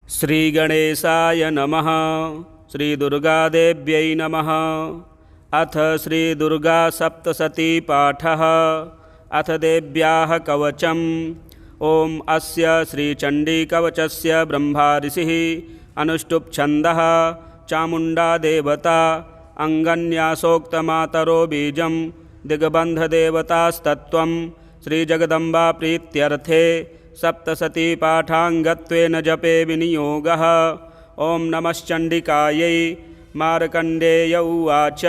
श्रीगणेशाय नमः। श्रीदुर्गादेव्यै नमः। अथ श्रीदुर्गासप्तशती पाठः। अथ देव्याः कवचम्। ॐ अस्य श्रीचण्डीकवचस्य ब्रह्मा ऋषिः अनुष्टुप् छन्दः चामुण्डा देवता अङ्गन्यासोक्तमातरो बीजं दिग्बन्धदेवतास्तत्त्वं श्रीजगदम्बा प्रीत्यर्थे सप्तशती पाठाङ्गत्वेन जपे विनियोगः। ॐ नमश्चण्डिकायै। मार्कण्डेय उवाच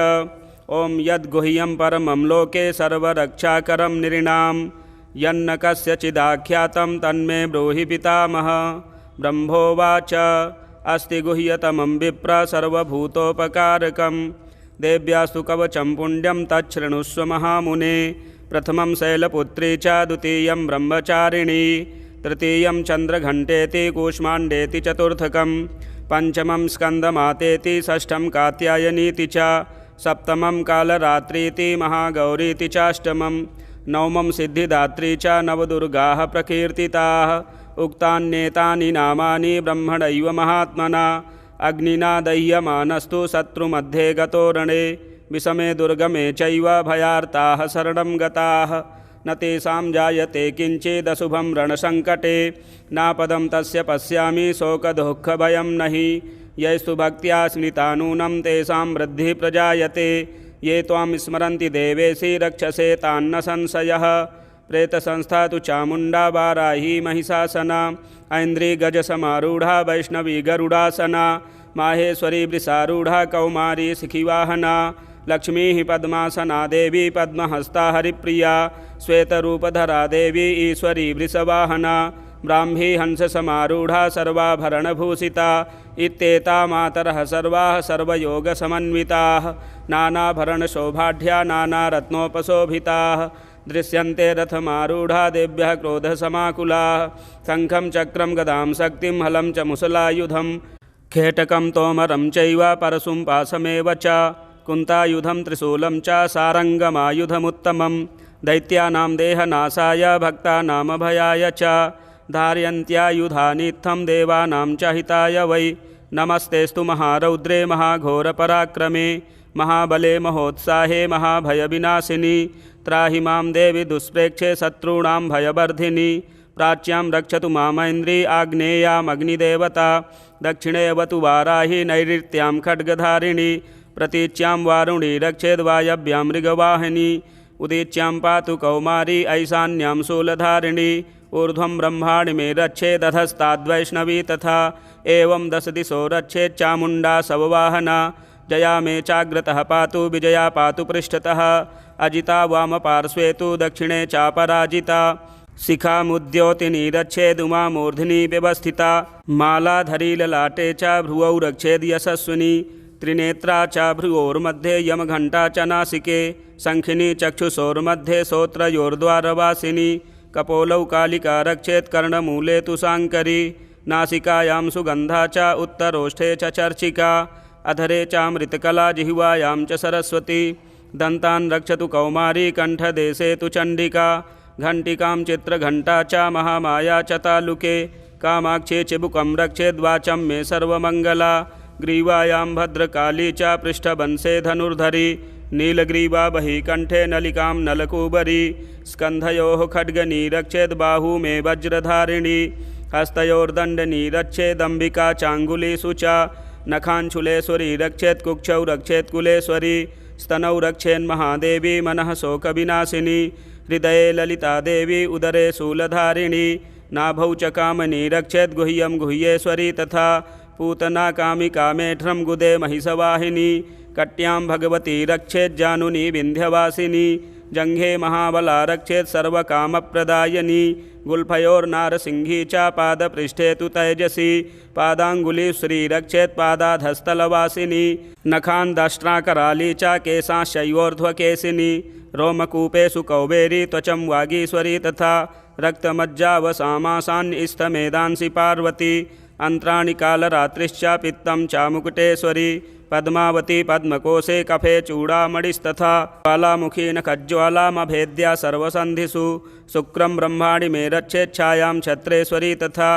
ॐ यद्गुह्यं परमं लोके सर्वरक्षाकरं नृणां यन्न कस्यचिदाख्यातं तन्मे ब्रूहि पितामह। ब्रह्मोवाच अस्ति गुह्यतमं विप्र सर्वभूतोपकारकं देव्यास्तु कवचं पुण्यं तच्छृणुष्व महामुने। प्रथमं शैलपुत्री च द्वितीयं ब्रह्मचारिणी तृतीयं चन्द्रघण्टेति कूष्माण्डेति चतुर्थकं पञ्चमं स्कन्दमातेति षष्ठं कात्यायनीति च सप्तमं कालरात्रीति महागौरीति चाष्टमं नवमं सिद्धिदात्री च नवदुर्गाः प्रकीर्तिताः। उक्तान्येतानि नामानि ब्रह्मणैव महात्मना अग्निना दह्यमानस्तु शत्रुमध्ये गतो रणे विषमे दुर्गमे चैव भयार्ताः शरणं गताः न तेषां जायते किञ्चिदशुभं रणसङ्कटे नापदं तस्य पश्यामि शोकदुःखभयं नहि यैस्तु भक्त्या स्मृता नूनं तेषां वृद्धिः प्रजायते ये त्वां स्मरन्ति देवेशि रक्षसे तान्न संशयः। प्रेतसंस्था तु चामुण्डा वाराही महिषासना ऐन्द्री गजसमारूढा वैष्णवी गरुडासना माहेश्वरी वृषारूढा कौमारी शिखिवाहना लक्ष्मीः पद्मासना देवी पद्महस्ता हरिप्रिया श्वेतरूपधरा देवी ईश्वरी वृषवाहना ब्राह्मी हंससमारूढा सर्वाभरणभूषिता इत्येता मातरः सर्वाः सर्वयोगसमन्विताः नानाभरणशोभाढ्या नानारत्नोपशोभिताः दृश्यन्ते रथमारूढा देव्यः क्रोधसमाकुलाः शङ्खं चक्रं गदां शक्तिं हलं च मुसलायुधं खेटकं तोमरं चैव परशुं पाशमेव च कुन्तायुधं त्रिशूलं च सारङ्गमायुधमुत्तमं दैत्यानां देहनाशाय भक्तानामभयाय च धारयन्त्यायुधानीत्थं देवानां च हिताय वै। नमस्तेस्तु महारौद्रे महाघोरपराक्रमे महाबले महोत्साहे महाभयविनाशिनी त्राहि मां देवि दुष्प्रेक्षे शत्रूणां भयवर्धिनी प्राच्यां रक्षतु मामैन्द्री आग्नेयामग्निदेवता दक्षिणेऽवतु वाराही नैऋत्यां खड्गधारिणी प्रतीच्यां वारुणी रक्षेद्वायव्यां मृगवाहिनी उदीच्यां पातु कौमारी ऐशान्यां शूलधारिणी ऊर्ध्वं ब्रह्माणि मे रक्षेदधस्ताद्वैष्णवी तथा एवं दश दिशो रक्षेच्चामुण्डा शववाहना जया मे चाग्रतः पातु विजया पातु पृष्ठतः अजिता वामपार्श्वे तु दक्षिणे चापराजिता शिखामुद्योतिनी रक्षेदुमा मूर्ध्नि व्यवस्थिता मालाधरी ललाटे च भ्रुवौ रक्षेद् यशस्विनी त्रिनेत्रा च भ्रुवोर्मध्ये यमघण्टा च नासिके शङ्खिनी चक्षुषोर्मध्ये श्रोत्रयोर्द्वारवासिनी कपोलौ कालिका रक्षेत् कर्णमूले तु शाङ्करी नासिकायां सुगन्धा च उत्तरोष्ठे च चर्चिका अधरे चामृतकला जिह्वायां च सरस्वती दन्तान् रक्षतु कौमारी कण्ठदेशे तु चण्डिका घण्टिकां चित्रघण्टा च महामाया च तालुके कामाक्षे चिबुकं रक्षेद्वाचं मे सर्वमङ्गला ग्रीवायां भद्रकाली च पृष्ठवंशे धनुर्धरी नीलग्रीवा बहिकण्ठे नलिकां नलकूबरी स्कन्धयोः खड्गनी रक्षेद्बाहू मे वज्रधारिणी हस्तयोर्दण्डनी रक्षेदम्बिका चाङ्गुलीषु च नखाञ्चुलेश्वरी रक्षेत् कुक्षौ रक्षेत् कुलेश्वरी स्तनौ रक्षेन्महादेवी मनः शोकविनाशिनी हृदये ललिता देवी उदरे शूलधारिणी नाभौ च कामनी रक्षेत् गुह्यं गुह्येश्वरी तथा पूतना कामिका मेढ्रं गुदे महिषवाहिनी कट्यां भगवती रक्षेज्जानुनी विन्ध्यवासिनी जङ्घे महाबला रक्षेत् सर्वकामप्रदायिनी गुल्फयोर्नारसिंही च पादपृष्ठे तु तैजसी पादाङ्गुलीश्री रक्षेत् पादाधस्थलवासिनी नखान् दष्ट्राकराली च केशांशयोर्ध्वकेशिनी रोमकूपेषु कौबेरी त्वचं वागीश्वरी तथा रक्तमज्जावसामासान्निस्थमेदांसि पार्वती अन्त्राणि कालरात्रिश्च पित्तं च मुकुटेश्वरी पद्मावती पद्मकोशे कफे चूड़ामणिस्तथा ज्वालामुखी नखज्ज्वालामभेद्या सर्वसन्धिषु शुक्रं ब्रह्माणि मे रक्षेच्छायां छत्रेश्वरी तथा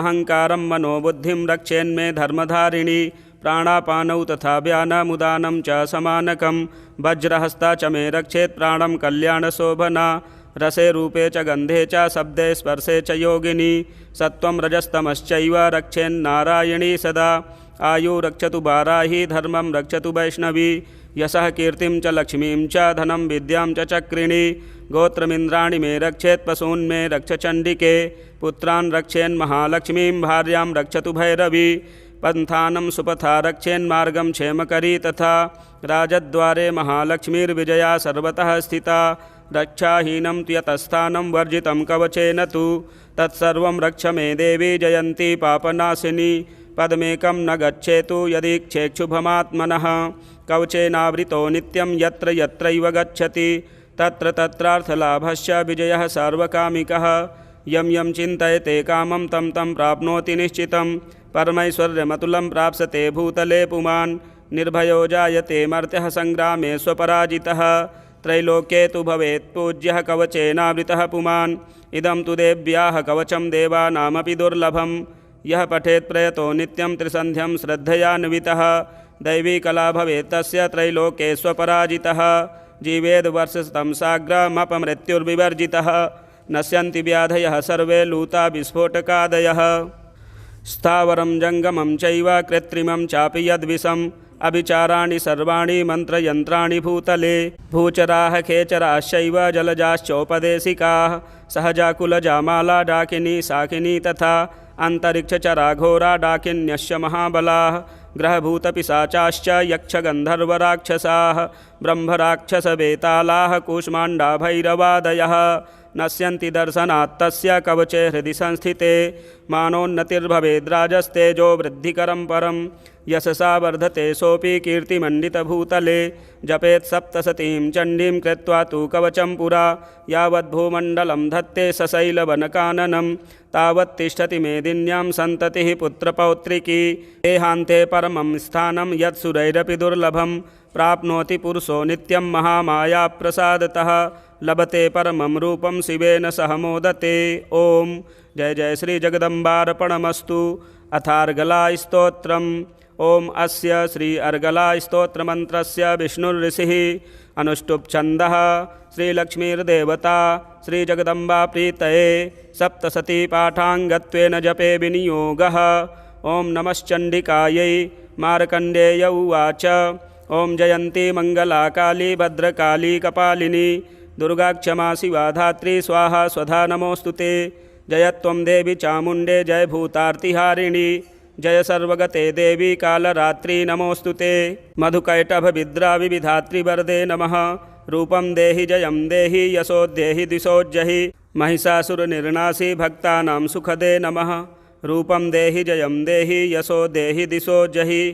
अहंकारं मनोबुद्धिं रक्षेन्मे धर्मधारिणी प्राणापानौ तथा व्यानमुदानं च समानकं वज्रहस्ता च मे रक्षेत् प्राणं कल्याणशोभना रसे रूपे च गन्धे च शब्दे स्पर्शे च योगिनी सत्वं रजस्तमश्चैव रक्षेन्नारायणी सदा आयु रक्षतु वाराही धर्मं रक्षतु वैष्णवी यशः कीर्तिं च लक्ष्मीं च धनं विद्यां च चक्रिणी गोत्रमिन्द्राणि मे रक्षेत् पशून् मे रक्ष चण्डिके पुत्रान् रक्षेन्महालक्ष्मीं भार्यां रक्षतु भैरवी पंथानं सुपथा रक्षेन्मार्गं क्षेमकरी तथा राजद्वारे महालक्ष्मीर्विजया सर्वतः स्थिता रक्षाहीनं तु यतस्थानं वर्जितं कवचेन तु तत्सर्वं रक्ष मे देवी जयन्ती पापनाशिनी पदमेकं न गच्छेतु यदि क्षेक्षुभमात्मनः कवचेनावृतो नित्यं यत्र यत्रैव गच्छति तत्र तत्रार्थलाभश्च विजयः सार्वकामिकः यं यं चिन्तयते कामं तं तं प्राप्नोति निश्चितं परमैश्वर्यमतुलं प्राप्स्यते भूतले पुमान् निर्भयो जायते मर्त्यः संग्रामे स्वपराजितः त्रैलोक्ये तु भवेत् पूज्यः कवचेनावृतः पुमान् इदं तु देव्याः कवचं देवानामपि दुर्लभं यः पठेत् प्रयतो नित्यं त्रिसन्ध्यं श्रद्धयान्वितः दैवी कला भवेत् तस्य त्रैलोके स्वपराजितः जीवेद् वर्षशतं साग्रमपमृत्युर्विवर्जितः नश्यन्ति व्याधयः सर्वे लूता विस्फोटकादयः स्थावरं जङ्गमं चैव कृत्रिमं चापि यद्विषम् अभिचाराणि सर्वाणि मन्त्रयन्त्राणि भूतले भूचराः खेचराश्चैव जलजाश्चोपदेशिकाः सहजाकुलजा माला डाकिनी शाकिनी तथा अन्तरिक्षचरा घोरा डाकिन्यश्च महाबलाः ग्रहभूतपिशाचाश्च यक्षगन्धर्वराक्षसाः ब्रह्मराक्षसवेतालाः कूष्माण्डा भैरवादयः नश्यन्ति दर्शनात् तस्य कवचे हृदि संस्थिते मानोन्नतिर्भवेद्राजस्तेजो वृद्धिकरं परं यशसा वर्धते सोऽपि कीर्तिमण्डितभूतले जपेत् सप्तशतीं चण्डीं कृत्वा तु कवचं पुरा यावद्भूमण्डलं धत्ते सशैलवनकाननं तावत् तिष्ठति मेदिन्यां सन्ततिः पुत्रपौत्रिकी देहान्ते परमं स्थानं यत्सुरैरपि दुर्लभं प्राप्नोति पुरुषो नित्यं महामायाप्रसादतः लभते परमं रूपं शिवेन सह मोदते। ओम जय जय श्री जगदम्बार्पणमस्तु। अथार्गलास्तोत्रम्। ओम अस्य श्री अर्गलास्तोत्रमन्त्रस्य विष्णुर्ऋषिः अनुष्टुप् छन्दः श्रीलक्ष्मीर्देवता श्रीजगदम्बा प्रीतये सप्तशती पाठाङ्गत्वेन जपे विनियोगः। ओम नमश्चण्डिकायै। मार्कण्डेय उवाच ओम जयन्ती मंगला काली भद्रकाली कपालिनी दुर्गा क्षमा शिवा धात्री स्वाहा स्वधा नमोस्तुते। जय त्वं देवी चामुण्डे जय भूतार्तिहारिणी जय सर्वगते देवी कालरात्रि नमोस्तुते। मधुकैटभ विद्रा विविधात्रि वरदे नमः। रूपं देहि जयं देहि यशो देहि दिशोज्जहि महिषासुरनिर्नाशी भक्तानां सुखदे नमः। रूपं देहि जयं देहि यशो देहि दिशोज्जहि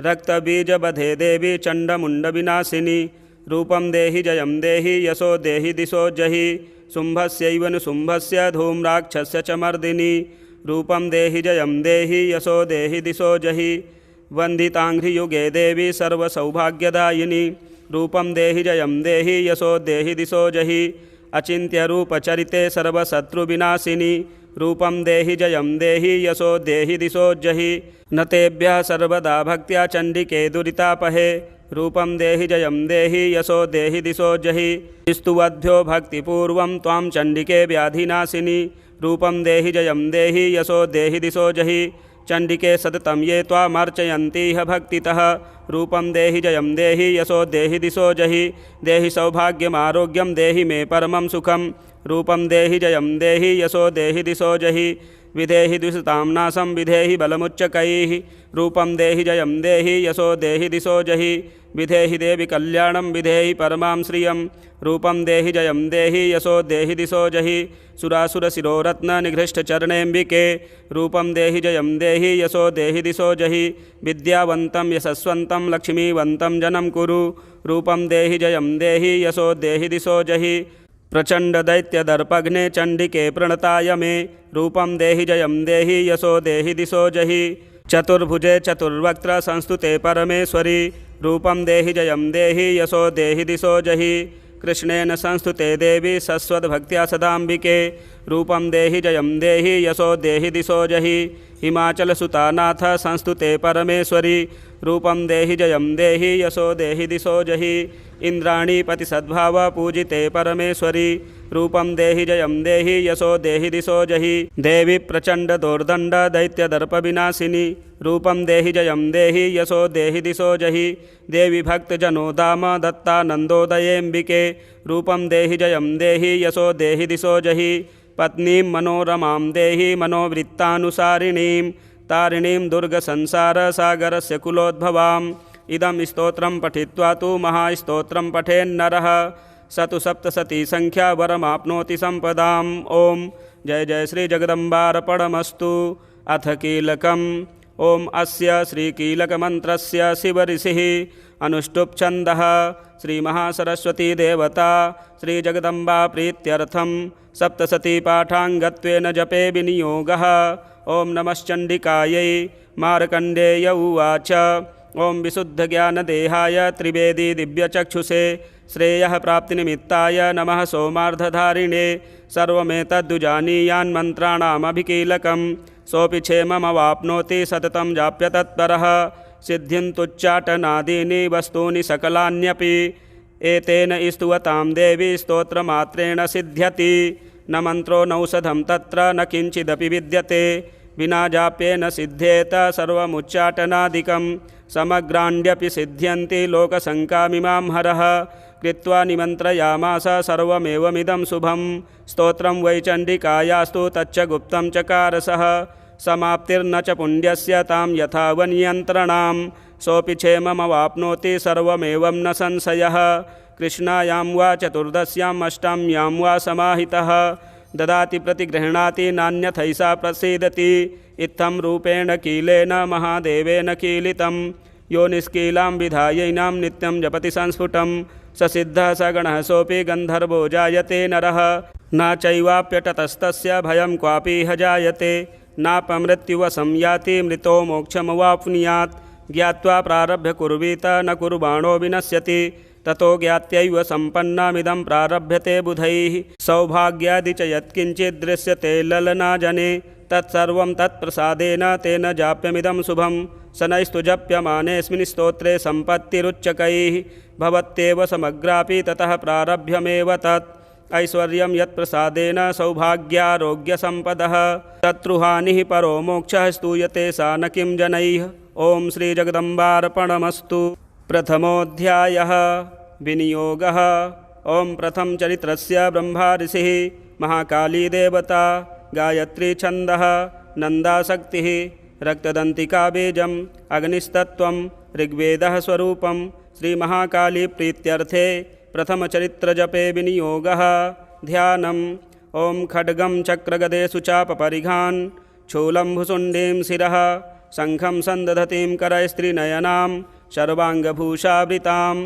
रक्तबीजबधे देवी चण्डमुण्डविनाशिनी रूपं देहि जयं देहि यशो देहि दिशोज्जहि शुम्भस्यैव निशुम्भस्य धूम्राक्षस्य च मर्दिनी रूपं देहि जयं देहि यशो देहि दिशोज्जहि वन्दिताङ्घ्रियुगे देवी सर्वसौभाग्यदायिनी रूपं देहि जयं देहि यशो देहि दिशोज्जहि अचिन्त्यरूपचरिते सर्वशत्रुविनाशिनी रूपं देहि जयं देहि यशो देहि दिशोज्जहि न तेभ्यः सर्वदा भक्त्या चण्डिके दुरितापहे रूपं देहि जयं देहि यशो देहि दिशोज्जहि स्तुवद्भ्यो भक्तिपूर्वं त्वां चण्डिके व्याधिनाशिनी रूपं देहि जयं देहि यशो देहि दिशोज्जहि चण्डिके सततं ये त्वामर्चयन्तीह भक्तितः रूपं देहि जयं देहि यशो देहि दिशोज्जहि देहि सौभाग्यमारोग्यं देहि मे परमं सुखं रूपं देहि जयं देहि यशो देहि दिशोज्जहि विधेहि द्विषतां नाशं विधेहि बलमुच्चकैः रूपं देहि जयं देहि यशो देहि दिशोज्जहि विधेहि देवि कल्याणं विधेहि परमां श्रियं रूपं देहि जयं देहि यशो देहि दिशोज्जहि सुरासुरशिरोरत्ननिघृष्टचरणेऽम्बिके रूपं देहि जयं देहि यशो देहि दिशोज्जहि विद्यावन्तं यशस्वन्तं लक्ष्मीवन्तं जनं कुरु रूपं देहि जयं देहि यशो देहि दिशोज्जहि प्रचंड दैत्यदर्पघ्ने चंडिके प्रणताय मे रूपं देहि जयं देहि यशो देहि दिशोज्जहि चतुर्भुजे चतुर्वक्त्र संस्तुते परमेश्वरी रूपं देहि जयं देहि यशो देहि दिशोज्जहि कृष्णेन संस्तुते देवी सस्वद्भक्त्या सदाम्बिके रूपं देहि जयं देहि यशो देहि दिशो जहि हिमाचलसुतानाथ संस्तुते परमेश्वरी रूपं देहि जयं देहि यशो देहि दिशो जहि इंद्राणीपति सद्भाव पूजिते परमेश्वरी रूपं देहि जयं देहि यशो देहि दिशो जहि देवी प्रचंड दोर्दंड दैत्य दर्प विनाशिनी रूपं देहि जयं देहि यशो देहि दिशो जहि देवी भक्तजनो दाम दत्तानंदोदयेऽम्बिके रूपं देहि जयं देहि यशो देहि दिशो जहि पत्नीं मनोरमां देहि मनोवृत्तानुसारिणीं तारिणीं दुर्गसंसारसागरस्य कुलोद्भवाम् इदं स्तोत्रं पठित्वा तु महास्तोत्रं पठेन्नरः स तु सप्तशती संख्या वरमाप्नोति संपदाम्। ओम जय जय श्री जगदम्बार्पणमस्तु। अथ कीलकम्। ओम अस्य श्रीकीलकमन्त्रस्य शिवऋषिः अनुष्टुप् छन्दः श्री महासरस्वती देवता श्री जगदम्बा प्रीत्यर्थं सप्तशती पाठाङ्गत्वेन जपे विनियोगः। ओम नमश्चण्डिकायै। मार्कण्डेय उवाच ओम विशुद्धज्ञानदेहाय त्रिवेदी दिव्यचक्षुषे श्रेयः प्राप्तिनिमित्ताय नमः सोमार्धधारिणे सर्वमेतद्दुजानीयान्मन्त्राणामभिकीलकं सोऽपि क्षेममवाप्नोति सततं जाप्य तत्परः सिद्ध्यन्तुच्चाटनादीनि वस्तूनि सकलान्यपि एतेन स्तुवतां देवी स्तोत्रमात्रेण सिद्ध्यति न मन्त्रो नौषधं तत्र न किञ्चिदपि विद्यते विना जाप्येन सिद्ध्येत सर्वमुच्चाटनादिकं समग्राण्यपि सिद्ध्यन्ति लोकशङ्कामिमां हरः कृत्वा निमन्त्रयामास सर्वमेवमिदं शुभं स्तोत्रं वै चण्डिकायास्तु तच्च गुप्तं चकारसः समाप्तिर्न च पुण्यस्य तां यथा वनियन्त्रणां सोऽपि क्षेममवाप्नोति सर्वमेवं न संशयः कृष्णायां वा चतुर्दश्याम् अष्टम्यां वा समाहितः ददाति प्रतिगृह्णाति नान्यथैषा प्रसीदति इत्थं रूपेण कीलेन महादेवेन कीलितं यो निष्कीलां विधायैनां नित्यं जपति संस्फुटं स सिद्धः स गणः सोऽपि गन्धर्वो जायते नरः न चैवाप्यततस्तस्य भयं क्वापीह जायते नापमृत्युवशं याति मृतो मोक्षमवाप्नुयात् ज्ञात्वा प्रारभ्य कुर्वीत न कुर्वाणो विनश्यति ततो ज्ञात्यैव सम्पन्नमिदं प्रारभ्यते बुधैः सौभाग्यादि च यत्किञ्चित् दृश्यते ललनाजने तत्सर्वं तत्प्रसादेन तेन जाप्यमिदं शुभं शनैस्तु जप्यमानेऽस्मिन् स्तोत्रे सम्पत्तिरुच्चकैः भवत्येव समग्रापि ततः प्रारभ्यमेव तत् ऐश्वर्यं यत्प्रसादेन सौभाग्यारोग्यसम्पदः शत्रुहानिः परो मोक्षः स्तूयते सा न किं जनैः। ओम श्री जगदम्बार्पणमस्तु। प्रथमोऽध्यायः विनियोगः। ओम प्रथम चरित्रस्य ब्रह्मा ऋषिः महाकाली देवता गायत्री छन्दः नन्दाशक्तिः रक्तदन्तिका बीजम् अग्निस्तत्त्वं ऋग्वेदः स्वरूपं श्री महाकाली प्रीत्यर्थे प्रथमचरित्रजपे विनियोगः। ध्यानम्। ओम खड्गं चक्रगदेषु चापपरिघान् शूलं भुसुण्डीं शिरः शङ्खं सन्दधतीं करैस्त्रिनयनां सर्वाङ्गभूषावृतां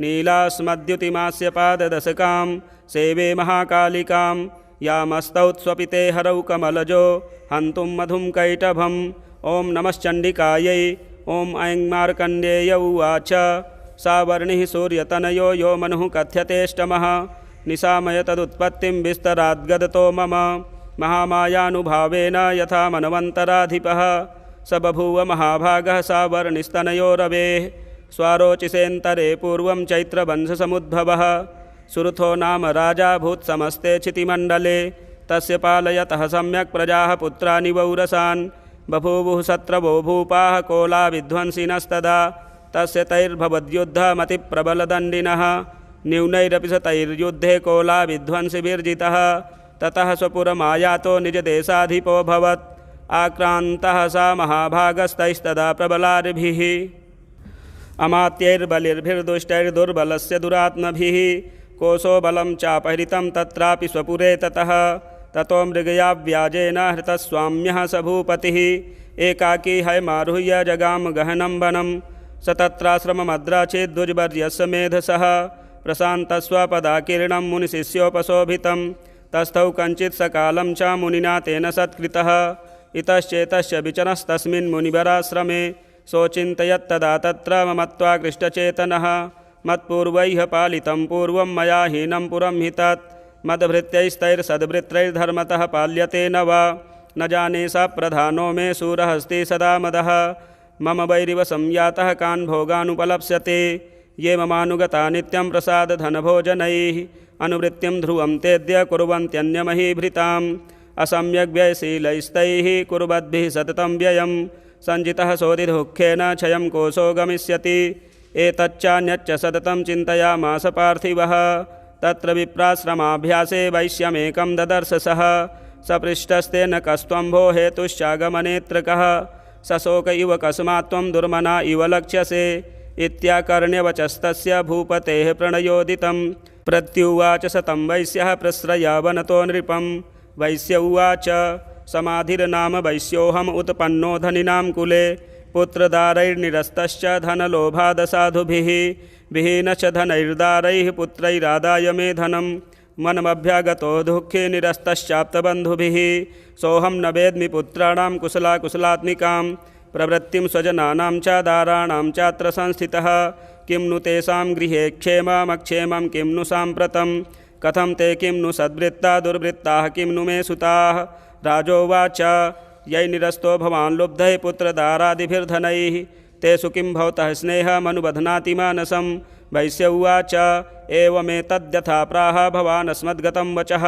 नीलास्मद्युतिमास्य पाददशकां सेवे महाकालिकां यामस्तौत्स्वपिते हरौ कमलजो हन्तुं मधुं कैटभम्। ओं नमश्चण्डिकायै। ओं ऐं मार्कण्डेय उवाच सावर्णिः सूर्यतनयो यो मनुः कथ्यतेष्टमः निशामय तदुत्पत्तिं विस्तराद्गदतो मम महामायानुभावेन यथा मनवन्तराधिपः स बभूव महाभागः सावर्णिस्तनयो रवेः स्वारोचिसेन्तरे पूर्वं चैत्रवंशसमुद्भवः सुरथो नाम राजा भूत्समस्ते क्षितिमण्डले तस्य पालयतः सम्यक् प्रजाः पुत्रानि वौरसान् बभूवुः शत्रवो भूपाः कोला विध्वंसिनस्तदा तस्य तैर्भवद्युद्धमतिप्रबलदण्डिनः न्यूनैरपि स तैर्युद्धे कोला विध्वंसिभिर्जितः ततः स्वपुरमायातो निजदेशाधिपोऽभवत् आक्रान्तः सा महाभागस्तैस्तदा प्रबलार्भिः अमात्यैर्बलिर्भिर्दुष्टैर्दुर्बलस्य दुरात्मभिः कोशो बलं चापहृतं तत्रापि स्वपुरे ततः ततो मृगयाव्याजेन हृतस्वाम्यः स भूपतिः एकाकी हैमारुह्य जगाम गहनं वनं स तत्राश्रममद्राचेद्दुर्वर्यस्य मेधसः प्रशान्तस्वपदाकीर्णं मुनिशिष्योपशोभितं तस्थौ कञ्चित् सकालं च मुनिना तेन सत्कृतः इतश्चेतश्च विचरस्तस्मिन् मुनिवराश्रमे सोचिन्तयत्तदा तत्र ममत्वाकृष्टचेतनः मत्पूर्वैः पालितं पूर्वं मया हीनं पुरं हि तत् मदभृत्यैस्तैर्सद्भृत्रैर्धर्मतः पाल्यते न वा न जाने स प्रधानो मे शूरहस्ति सदा मदः मम वैरिव संयातः कान् भोगानुपलप्स्यते ये ममानुगता नित्यं प्रसादधनभोजनैः अनुवृत्तिं ध्रुवं तेद्य कुर्वन्त्यन्यमहीभृताम् असम्यग्व्ययशीलैस्तैः कुर्वद्भिः सततं व्ययं सञ्जितः सोदिदुःखेन क्षयं कोशो गमिष्यति एतच्चान्यच्च सततं चिन्तयामास पार्थिवः तत्र विप्राश्रमाभ्यासे वैश्यमेकं ददर्श सः सपृष्टस्तेन कस्त्वं भो हेतुश्चागमनेऽत्र कः सशोक इव कस्मात् त्वं दुर्मना इव लक्ष्यसे इत्याकर्ण्यवचस्तस्य भूपतेः प्रणयोदितं प्रत्युवाच स तं वैश्यः प्रश्रयावनतो नृपं वैश्य उवाच समाधिर्नाम वैश्योऽहम् उत्पन्नो धनिनां कुले पुत्रदारैर्निरस्तश्च धनलोभादसाधुभिः विहीनश्च धनैर्दारैः पुत्रैरादाय मे धनं मनमभ्यागतो दुःखे निरस्तश्चाप्तबन्धुभिः सोऽहं न वेद्मि पुत्राणां कुशलाकुशलात्मिकां प्रवृत्तिं स्वजनानां च दाराणां चात्र संस्थितः किं नु तेषां गृहे क्षेममक्षेमं किं नु साम्प्रतं कथं ते किं नु सद्वृत्ता दुर्वृत्ताः किं नु मे सुताः राजोवाच यैर्निरस्तो भवान् लुब्धैः पुत्रदारादिभिर्धनैः तेषु किं भवतः स्नेहमनुबध्नाति मानसं वैश्य उवाच एवमेतद्यथा प्राह भवान् अस्मद्गतं वचः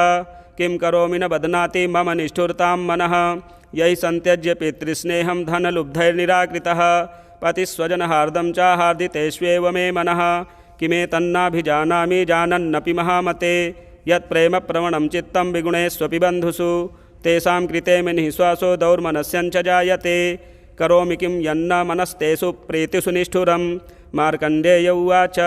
किं करोमि न बध्नाति मम निष्ठुरतां मनः यैः सन्त्यज्य पितृस्नेहं धनलुब्धैर्निराकृतः पतिस्वजनहार्दं च हार्दितेष्वेव मे मनः किमेतन्नाभिजानामि जानन्नपि महामते यत्प्रेम प्रवणं चित्तं विगुणेष्वपि बन्धुषु तेषां कृते मे निःश्वासो दौर्मनस्यञ्च जायते करोमि किं यन्न मनस्तेषु प्रीतिषु निष्ठुरं मार्कण्डेय उवाच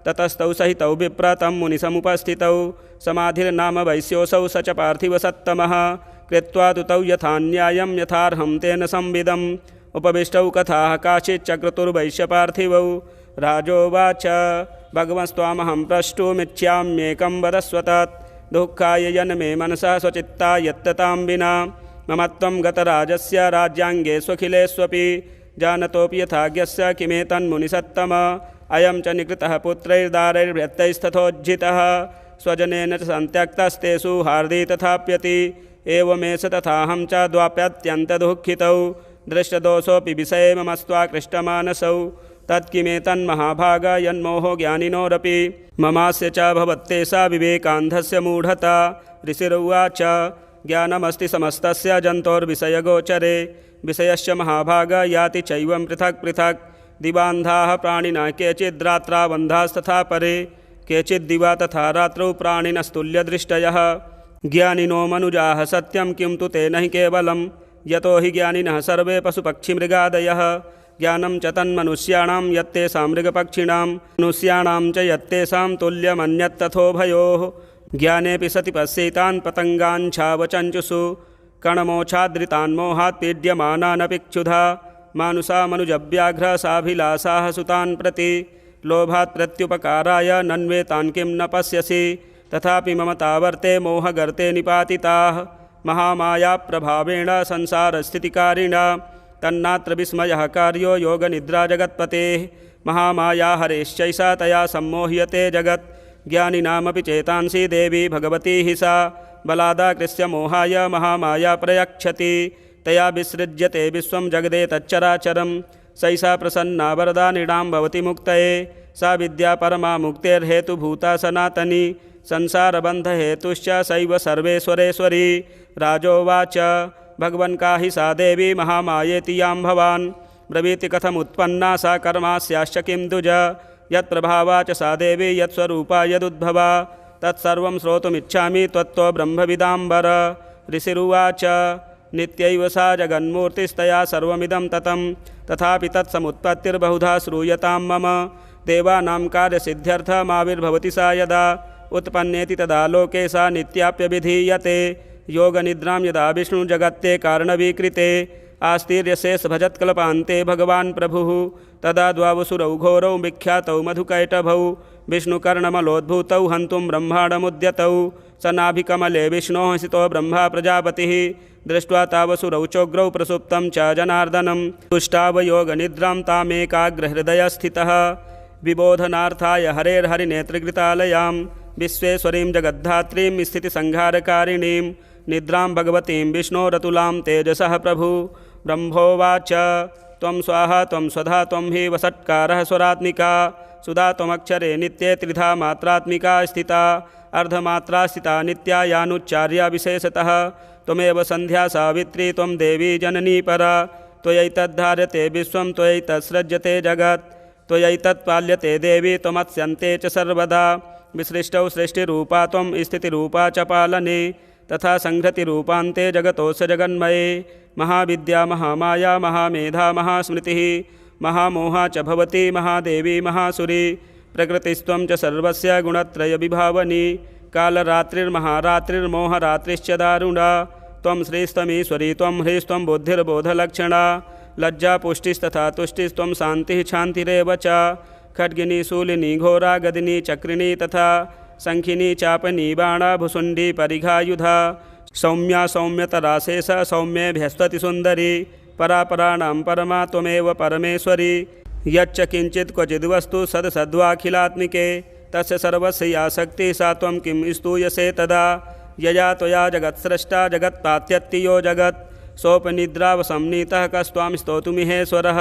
ततस्तौ सहितौ विप्रतं मुनिसमुपस्थितौ समाधिर्नाम वैश्योऽसौ स च पार्थिवसत्तमः कृत्वा तु तौ यथा न्यायं यथार्हं तेन संविदम् उपविष्टौ कथाः काचिच्चक्रतुर्वैश्यपार्थिवौ राजोवाच भगवस्त्वामहं प्रष्टुमिच्छाम्येकं वदस्व तत् दुःखाय यन्मे मनसः स्वचित्ता यत्ततां विना मम त्वं गतराजस्य राज्याङ्गेष्वखिलेष्वपि जानतोऽपि यथाज्ञस्य किमेतन्मुनिसत्तम अयं च निकृतः पुत्रैर्दारैर्भृत्यैस्तथोज्झितः स्वजनेन च सन्त्यक्तस्तेषु हार्दी तथाप्यति एवमेष तथाहं च द्वाप्यत्यन्तदुःखितौ दृष्टदोषोऽपि विषये ममस्त्वाकृष्टमानसौ तत्किमेतन्महाभाग यन्मोहो ज्ञानिनोरपि ममास्य च भवत्तेषा विवेकान्धस्य मूढता ऋषिरुवाच ज्ञानमस्ति समस्तस्य जन्तोर्विषयगोचरे विषयश्च महाभाग याति चैवं पृथक् पृथक् दिवान्धाः प्राणिनः केचिद्रात्राबन्धास्तथा परे केचिद्दिवा तथा रात्रौ प्राणिनस्तुल्यदृष्टयः ज्ञानिनो मनुजाः सत्यं किं तु तेन हि केवलं यतो हि ज्ञानिनः सर्वे पशुपक्षिमृगादयः ज्ञानं च तन्मनुष्याणां यत्तेषां मृगपक्षिणां मनुष्याणां च यत्तेषां तुल्यमन्यत्तथोभयोः ज्ञानेऽपि सति पश्यैतान् पतङ्गान् छावचञ्चुषु कणमोच्छाद्रितान् मोहात् पीड्यमानानपि क्षुधा मानुषा मनुजव्याघ्रसाभिलाषाः सुतान् प्रति लोभात् प्रत्युपकाराय नन्वेतान् किं न पश्यसि तथापि ममतावर्ते मोहगर्ते निपातिताः महामायाप्रभावेण संसारस्थितिकारिणा तन्नात्र विस्मयः कार्यो योगनिद्राजगत्पतेः महामाया हरेश्चैषा तया सम्मोह्यते जगत् ज्ञानिनामपि चेतांसि देवी भगवती हि सा बलादाकृष्य मोहाय महामाया प्रयच्छति तया विसृज्यते विश्वं जगदेतच्चराचरं सैषा प्रसन्ना वरदा नृणां भवति मुक्तये सा विद्या परमा मुक्तेर्हेतुभूता सनातनी संसारबन्धहेतुश्च सैव सर्वेश्वरेश्वरी राजोवाच भगवन् का हि सा देवी महामायेति यां भवान् ब्रवीति कथमुत्पन्ना सा कर्मास्याश्च किं दुज यत्प्रभावा च सा देवी यत्स्वरूपा यदुद्भवा तत्सर्वं श्रोतुमिच्छामि त्वत्तो ब्रह्मविदाम्बर ऋषिरुवाच नित्यैव सा जगन्मूर्तिस्तया सर्वमिदं ततं तथापि तत्समुत्पत्तिर्बहुधा श्रूयतां मम देवानां कार्यसिद्ध्यर्थमाविर्भवति सा यदा उत्पन्नेति तदा लोके सा नित्याप्यभिधीयते योगनिद्रां यदा विष्णुजगत्ते कारणवीकृते आस्तीर्यशेषभजत्कल्पान्ते भगवान् प्रभुः तदा द्वावसुरौ घोरौ विख्यातौ मधुकैटभौ विष्णुकर्णमलोद्भूतौ हन्तुं ब्रह्माण्डमुद्यतौ स नाभिकमले विष्णोः स्थितो ब्रह्मा प्रजापतिः दृष्ट्वा तावसुरौ चोग्रौ प्रसुप्तं च जनार्दनं तुष्टावयोगनिद्रां तामेकाग्रहृदयस्थितः विबोधनार्थाय हरेर्हरिनेत्रकृतालयां विश्वेश्वरीं जगद्धात्रीं स्थितिसंहारकारिणीं निद्रां भगवतीं विष्णोरतुलां तेजसः प्रभु। ब्रह्मोवाच त्वं स्वाहा त्वं स्वधा त्वं हि वसत्कारः स्वरात्मिका सुधा त्वमक्षरे नित्ये त्रिधा मात्रात्मिका स्थिता अर्धमात्रा स्थिता नित्या यानुच्चार्या विशेषतः त्वमेव संध्या सावित्री त्वं देवी जननी परा त्वयैतद्धार्यते विश्वं त्वयैतत्सृज्यते जगत् त्वयैतत्पाल्यते देवी त्वमत्स्यन्ते च सर्वदा विसृष्टौ सृष्टिरूपा त्वं स्थितिरूपा च पालने तथा संहृतिरूपान्ते जगतोऽस्य जगन्मये महाविद्या महामाया महामेधा महास्मृतिः महामोहा च भवती महादेवी महासुरी प्रकृतिस्त्वं च सर्वस्य गुणत्रयविभावनी कालरात्रिर्महारात्रिर्मोहरात्रिश्च दारुणा त्वं श्रीस्त्वमीश्वरी त्वं ह्रीस्त्वं बुद्धिर्बोधलक्षणा लज्जा पुष्टिस्तथा तुष्टिस्त्वं शान्तिः शान्तिरेव च खड्गिनी शूलिनी घोरा गदिनी चक्रिणी तथा शङ्खिनी चापनी बाणा भुसुण्डी परिघायुधा सौम्या सौम्यतरा शेष सौम्येभ्यस्तति सुन्दरी परापराणां परमा त्वमेव परमेश्वरी यच्च किञ्चित् क्वचिद्वस्तु सद्सद्वाखिलात्मिके तस्य सर्वस्य या शक्तिः सा त्वं किं स्तूयसे तदा यया त्वया जगत्स्रष्टा जगत्पात्यत्तियो जगत् सोपनिद्रावसंनीतः कस्त्वां स्तोतुमिहेश्वरः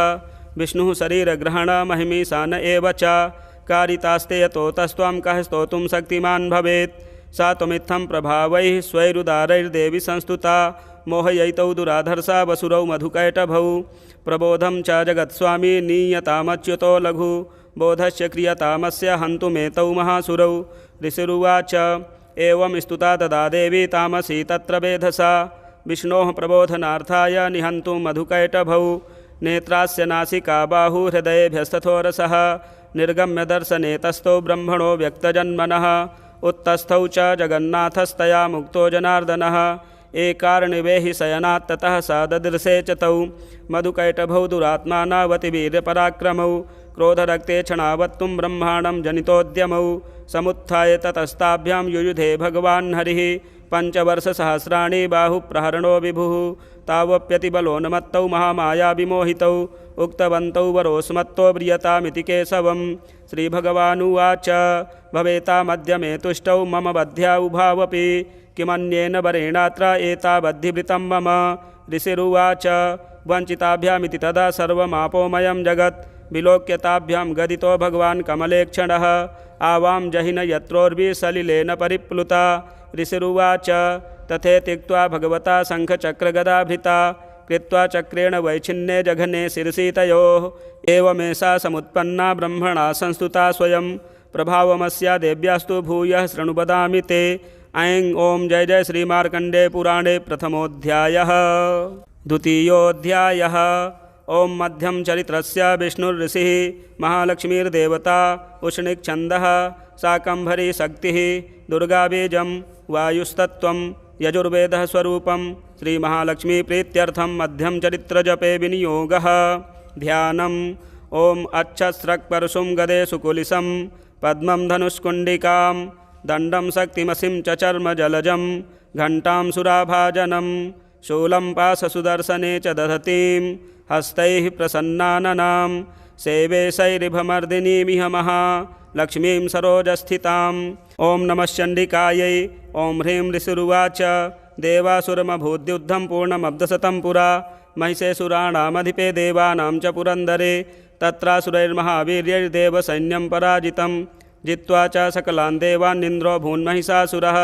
विष्णुः शरीरग्रहणमहिमीशान एव च कारितास्ते यतो तस्त्वां कः स्तोतुं शक्तिमान् भवेत् सा त्वमित्थं प्रभावैः स्वैरुदारैर्देवी संस्तुता मोहयैतौ दुराधर्षा वसुरौ मधुकैटभौ प्रबोधं च जगत्स्वामी नीयतामच्युतो लघु बोधस्य क्रियतामस्य हन्तुमेतौ महासुरौ ऋषिरुवाच एवं स्तुता तदा देवी तामसी तत्र वेधसा विष्णोः प्रबोधनार्थाय निहन्तुं मधुकैटभौ नेत्रास्य नासिका बाहु हृदयेभ्यस्तथोरसः निर्गम्य दर्शने तस्थौ ब्रह्मणो व्यक्तजन्मनः उत्तस्थौ च जगन्नाथस्तया मुक्तो जनार्दनः एकार्णिवेहि शयनात् ततः सा ददृशे च तौ मधुकैटभौ दुरात्मानावतिवीर्यपराक्रमौ क्रोधरक्ते क्षणावत्तुं ब्रह्माणं जनितोद्यमौ समुत्थाय ततस्ताभ्यां युयुधे भगवान् हरिः पञ्चवर्षसहस्राणि बाहुप्रहरणो विभुः तावप्यतिबलोन्मत्तौ महामाया विमोहितौ उक्तवन्तौ वरोस्मत्तो व्रियतामिति केशवं श्रीभगवानुवाच भवेतामद्य मे तुष्टौ मम बध्या उभावपि किमन्येन वरेणात्र एतावद्धिवृतं मम ऋषिरुवाच वञ्चिताभ्यामिति तदा सर्वमापोमयं जगत् विलोक्यताभ्यां गदितो भगवान् कमलेक्षणः आवां जहिन यत्रोर्विसलिलेन परिप्लुता ऋषिरुवाच तथे त्यक्त्वा भगवता शङ्खचक्रगदाभृता कृत्वा चक्रेण वैच्छिन्ने जघने शिरसि तयोः एवमेषा समुत्पन्ना ब्रह्मणा संस्तुता स्वयं प्रभावमस्या देव्यास्तु भूयः शृणु वदामि ते ऐं ओं जय जय श्रीमार्कण्डे पुराणे प्रथमोऽध्यायः द्वितीयोऽध्यायः ओं मध्यम चरित्रस्य विष्णुर्ऋषिः महालक्ष्मीर्देवता उष्णिक्छन्दः शाकम्भरी शक्तिः दुर्गाबीजं वायुस्तत्त्वं यजुर्वेदः स्वरूपं श्रीमहालक्ष्मीप्रीत्यर्थं मध्यम चरित्रजपे विनियोगः ध्यानम् ओं अच्छस्रक्परशुं गदे सुकुलिसं पद्मं धनुष्कुण्डिकां दण्डं शक्तिमसिं च चर्मजलजं घण्टां सुराभाजनं शूलं पाशसुदर्शने च दधतीं हस्तैः प्रसन्नाननां सेवे शैरिभमर्दिनीमिह महालक्ष्मीं सरोजस्थिताम् ॐ नमः चण्डिकायै ॐ ह्रीं ऋषिरुवाच देवासुरमभूद्युद्धं पूर्णमब्धशतं पुरा महिषेसुराणामधिपे देवानां च पुरन्दरे तत्रासुरैर्महावीर्यैर्देवसैन्यं पराजितं जित्वा च सकलान् देवानिन्द्रो भून्महिषासुरः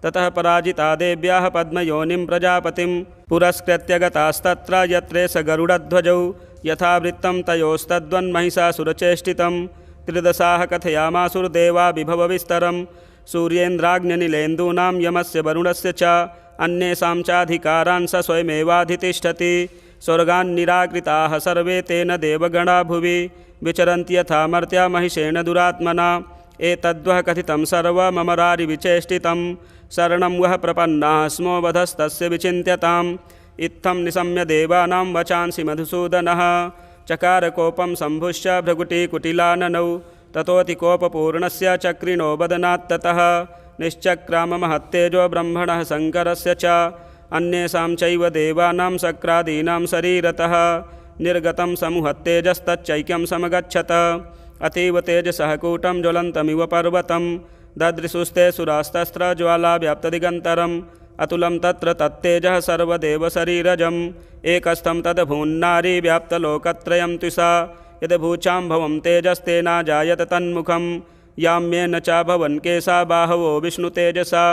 ततः पराजिता देव्याः पद्मयोनिं प्रजापतिं पुरस्कृत्य गतास्तत्र यत्रे स गरुडध्वजौ यथावृत्तं तयोस्तद्वन्महिषासुरचेष्टितं त्रिदशाः कथयामासुर्देवा विभवविस्तरं सूर्येन्द्राग्निनीलेन्दूनां यमस्य वरुणस्य च अन्येषां चाधिकारान् स स्वयमेवाधितिष्ठति स्वर्गान् निराकृताः सर्वे तेन देवगणा भुवि विचरन्ति यथा मर्त्या महिषेण दुरात्मना एतद्वः कथितं सर्वममरारिविचेष्टितं शरणं वः प्रपन्नाः स्मो वधस्तस्य विचिन्त्यताम् इत्थं निशम्य देवानां वचांसि मधुसूदनः चकारकोपं सम्भुश्य भृगुटिकुटिलाननौ ततोऽतिकोपपूर्णस्य चक्रिणो वदनात्ततः निश्चक्राममहत्तेजो ब्रह्मणः शङ्करस्य च अन्येषां चैव देवानां शक्रादीनां शरीरतः निर्गतं समुहत्तेजस्तच्चैक्यं समगच्छत अतीव तेजसः कूटं ज्वलन्तमिव पर्वतं ददृशुस्ते सुरास्तस्त्रज्वालाव्याप्तदिगन्तरम् अतुलं तत्र तत्तेजः सर्वदेवशरीरजम् एकस्थं तद्भून्नारी व्याप्तलोकत्रयं त्विषा यद्भूचाम्भवं तेजस्तेना जायत तन्मुखं याम्येन च भवन् केशा बाहवो विष्णुतेजसा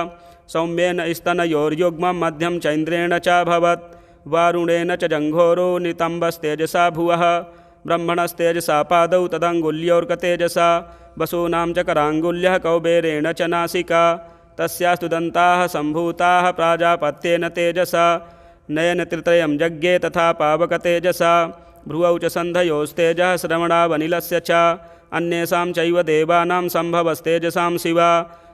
सौम्येन स्तनयोर्युग्मं मध्यं चैन्द्रेण च भवत् वारुणेन च जङ्घोरो नितम्बस्तेजसा भुवः ब्रह्मणस्तेजसा पादौ तदङ्गुल्योर्कतेजसा वसूनां च कराङ्गुल्यः कौबेरेण च नासिका तस्यास्तु दन्ताः सम्भूताः प्राजापत्येन तेजसा नयनत्रित्रयं यज्ञे तथा पावकतेजसा भ्रुवौ च सन्धयोस्तेजः श्रवणावनिलस्य च अन्येषां चैव देवानां सम्भवस्तेजसां शिवा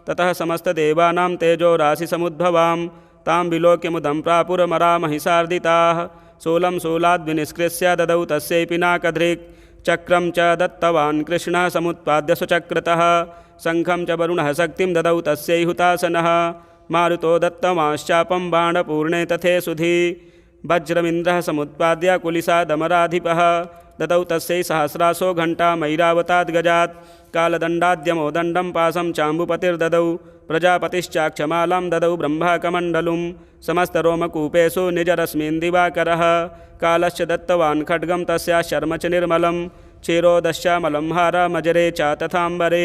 ततः समस्तदेवानां तेजो राशिसमुद्भवां तां विलोक्य मुदं प्रापुरमरामहिषार्दिताः शूलं शूलाद्विनिष्कृष्य ददौ तस्यै पिनाकधृक् चक्रं च दत्तवान् कृष्णः समुत्पाद्य सुचक्रतः शङ्खं च वरुणः शक्तिं ददौ तस्यै हुतासनः मारुतो दत्तमाश्चापं बाणपूर्णे तथे सुधी वज्रमिन्द्रः समुत्पाद्य कुलिसादमराधिपः ददौ तस्यै सहस्रासो घण्टा मैरावताद् गजात् कालदण्डाद्यमो दण्डं पाशं चाम्बुपतिर्ददौ प्रजापतिश्चाक्षमालां ददौ ब्रह्माकमण्डलुं समस्तरोमकूपेषु निजरश्मीन् दिवाकरः कालश्च दत्तवान् खड्गं तस्या शर्म च निर्मलं क्षीरोदश्चामलं हारमजरे च तथाम्बरे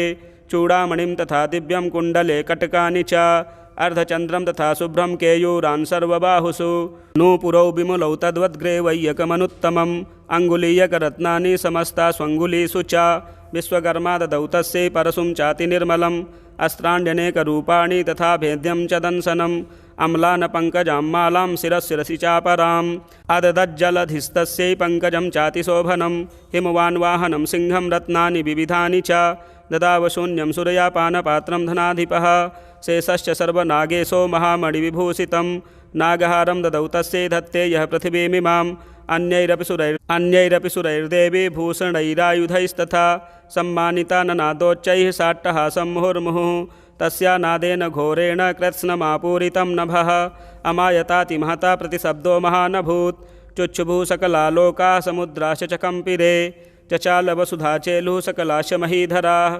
चूडामणिं तथा दिव्यं कुण्डले कटकानि च अर्धचन्द्रं तथा शुभ्रं केयूरान् सर्वबाहुषु नूपुरौ विमलौ तद्वद्ग्रेवैयकमनुत्तमम् अङ्गुलीयकरत्नानि समस्ता स्वङ्गुलीषु च विश्वकर्मा ददौ तस्यै परशुं चाति निर्मलम् अस्त्राण्यनेकरूपाणि तथा भेद्यं च दंशनम् अम्लानपङ्कजां मालां शिरशिरसि चापराम् अददज्जलधिस्तस्यै पङ्कजं चाति शोभनं हिमवान् वाहनं सिंहं रत्नानि विविधानि च ददावशून्यं सुरयापानपात्रं धनाधिपः शेषश्च सर्वनागेशो महामणिविभूषितं नागहारं ददौ तस्यै धत्ते यः पृथिवीमिमाम् अन्यैरपि सुरैर्देवी भूषणैरायुधैस्तथा सम्मानिता ननादोच्चैः साट्टहासं मुहुर्मुहुः तस्या नादेन घोरेण कृत्स्नमापूरितं नभः अमायतातिमहता प्रतिशब्दो महानभूत् चुच्छुभुः सकलालोकाः समुद्राश्च च कम्पिरे चचालवसुधाचेलुः सकलाश्च महीधराः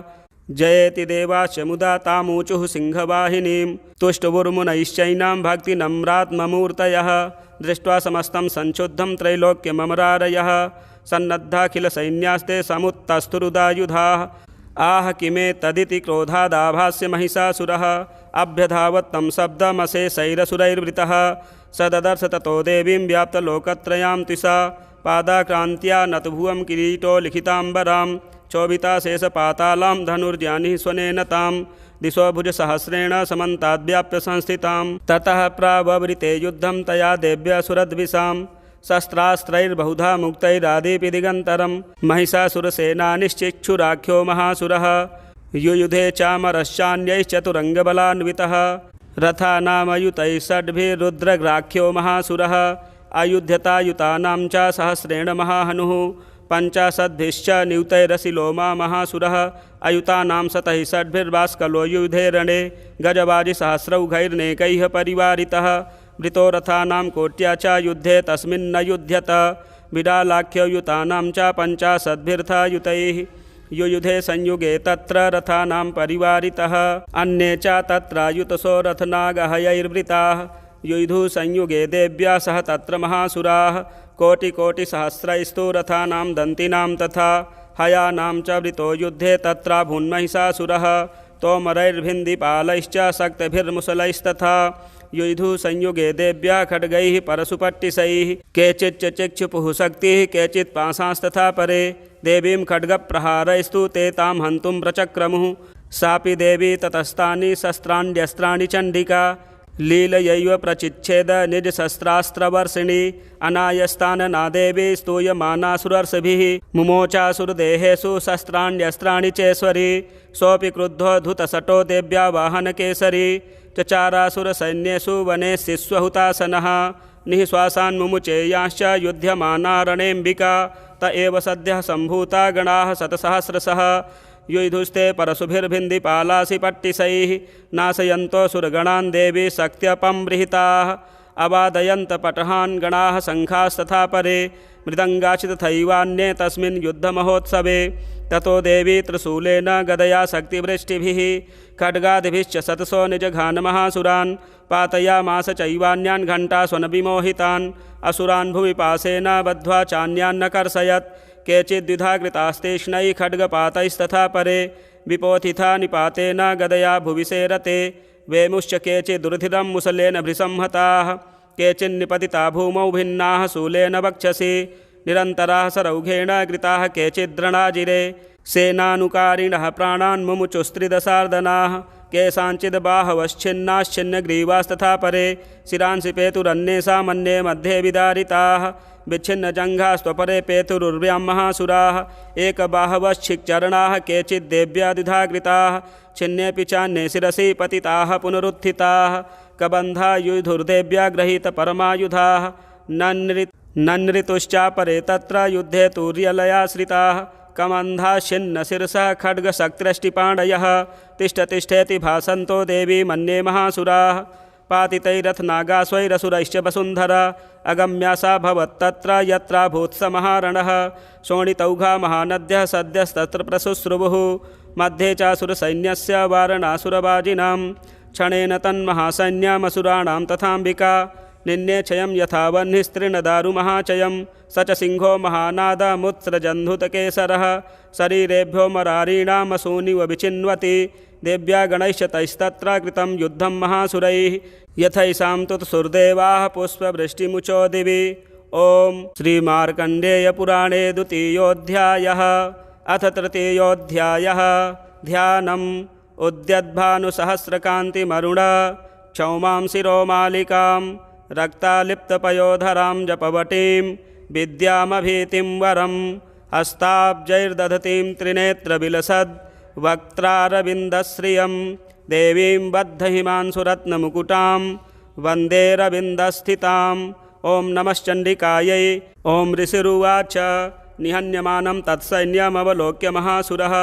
जयेति देवाश्च मुदा तामूचुः सिंहवाहिनीं तुष्टुवुर्मुनैश्चैनां भक्तिनम्रात्ममूर्तयः दृष्ट्वा समस्तं संशुद्धं त्रैलोक्यममरारयः सन्नद्धाखिलसैन्यास्ते समुत्तस्थुरुदायुधाः आह किमे तदिति क्रोधादाभास्य महिषासुरः अभ्यधावत्तं शब्दमशेषैरसुरैर्वृतः स ददर्श ततो देवीं व्याप्तलोकत्रयां त्विषा पादाक्रान्त्या नतभुवं किरीटो लिखिताम्बरां चोभिताशेषपातालां धनुर्जानिः स्वनेन तां दिशो भुजसहस्रेण समन्ताद्व्याप्य संस्थितां ततः प्राववृते युद्धं तया देव्या सुरद्विषां शस्त्रास्त्रैर्बहुधा मुक्तैरादिपि दिगन्तरं महिषासुरसेनानिश्चिक्षुराख्यो महासुरः युयुधे चामरश्चान्यैश्चतुरङ्गबलान्वितः रथानामयुतैः षड्भिरुद्रग्राख्यो महासुरः अयुध्यतायुतानां च सहस्रेण महाहनुः पञ्चाशद्भिश्च नियुतैरसिलोमा महासुरः अयुतानां शतैः षड्भिर्बाष्कलो युधे रणे गजवाजिसहस्रौघैर्नेकैः परिवारितः वृतो रथानां कोट्या च युद्धे तस्मिन्न युध्यत विडालाख्ययुतानां च पञ्चाशद्भिर्थयुतैः युयुधे संयुगे तत्र रथानां परिवारितः अन्ये च तत्र युतसो रथनागहयैर्वृताः युयुधु संयुगे देव्या सह तत्र महासुराः कोटिकोटिसहस्रैस्तु रथानां दन्तिनां तथा हयानां च वृतो युद्धे तत्राभून्महिषासुरः तोमरैर्भिन्दिपालैश्च शक्तिभिर्मुसलैस्तथा युयुधु संयुगे देव्या खड्गैः परशुपट्टिशैः केचिच्च चिक्षुपुः शक्तिः केचित् पाशांस्तथा परे देवीं खड्गप्रहारैस्तु ते तां हन्तुं प्रचक्रमुः सापि देवी ततस्तानि शस्त्राण्यस्त्राणि चण्डिका लीलयैव प्रचिच्छेद निजशस्त्रास्त्रवर्षिणी अनायस्तानना देवी स्तूयमानासुरर्षिभिः मुमोचासुरदेहेषु शस्त्राण्यस्त्राणि चेश्वरी सोऽपि क्रुद्धो धुतशटो देव्या वाहनकेसरी चचारासुरसैन्येषु वने शिश्वहुतासनः निःश्वासान् मुमुचेयांश्च युध्यमानारणेऽम्बिका त एव सद्यः सम्भूता गणाः शतसहस्रशः युयुधुस्ते परशुभिर्भिन्दिपालासि पट्टिशैः नाशयन्तो सुरगणान् देवी शक्त्यपंबृहिताः अवादयन्तपटहान् गणाः शङ्खास्तथा परे मृदङ्गाश्च तथैवान्ये तस्मिन् युद्धमहोत्सवे। ततो देवी त्रिशूलेन गदया शक्तिवृष्टिभिः खड्गादिभिश्च शतशो निजघानमहासुरान् पातयामास चैवान्यान् घण्टास्वनविमोहितान् असुरान् भुवि पाशेन बद्ध्वा चान्यान्न कर्षयत्। केचिद्विधा कृतास्तेष्णैः खड्गपातैस्तथा परे विपोथिता निपातेन गदया भुवि सेरते। वेमुश्च केचिदुर्धिरं मुसलेन भृसंहताः केचिन्निपतिता भूमौ भिन्नाः शूलेन वक्षसि निरन्तराः सरौघेण कृताः केचिद्रणाजिरे। सेनानुकारिणः प्राणान् मुमुचुस्त्रिदशार्दनाः केषाञ्चिद् बाहवश्छिन्नाश्छिन्नग्रीवास्तथा परे शिरांसि पेतुरन्येषामन्ये मध्ये विदारिताः विच्छिन्नजङ्घास्त्वपरे पेतुरुर्व्यां महासुराः एकबाहवश्छिक्चरणाः केचिद्देव्या द्विधा कृताः छिन्नेऽपि चान्ये शिरसि पतिताः पुनरुत्थिताः कबन्धा युधुर्देव्या गृहीतपरमायुधाः ननृतुश्चापरे तत्र युद्धे तूर्यलयाश्रिताः कमन्धा छिन्नशिरसः खड्गशक्तिरष्टिपाण्डयः तिष्ठतिष्ठेति भासन्तो देवी मन्ये महासुराः पातितैरथनागास्वैरसुरैश्च वसुन्धरा अगम्या सा भवत्तत्र यत्राभूत्समहारणः शोणितौघा महानद्यः सद्यस्तत्र प्रशुश्रुवुः मध्ये चासुरसैन्यस्य वारणासुरवाजिनां क्षणेन तन्महासैन्यमसुराणां तथाम्बिका निन्ये क्षयं यथा वह्निस्त्रिणदारुमहाचयं स च सिंहो महानादमुत्सृजन्धुतकेसरः शरीरेभ्यो मरारीणामसूनिव विचिन्वति देव्या गणैश्च तैस्तत्र कृतं युद्धं महासुरैः यथैषां तुतसुर्देवाः पुष्पवृष्टिमुचो दिवि। ॐ श्रीमार्कण्डेयपुराणे द्वितीयोऽध्यायः अथ तृतीयोऽध्यायः ध्यानम् उद्यद्भानुसहस्रकान्तिमरुण क्षौमां शिरोमालिकां रक्तालिप्तपयोधरां जपवटीं विद्यामभीतिं वरं हस्ताब्जैर्दधतीं त्रिनेत्रविलसद् वक्त्रारविन्दश्रियं देवीं बद्धहिमांशुरत्नमुकुटां वन्देरविन्दस्थिताम्। ॐ नमश्चण्डिकायै। ॐ ऋषिरुवाच निहन्यमानं तत्सैन्यमवलोक्य महासुरः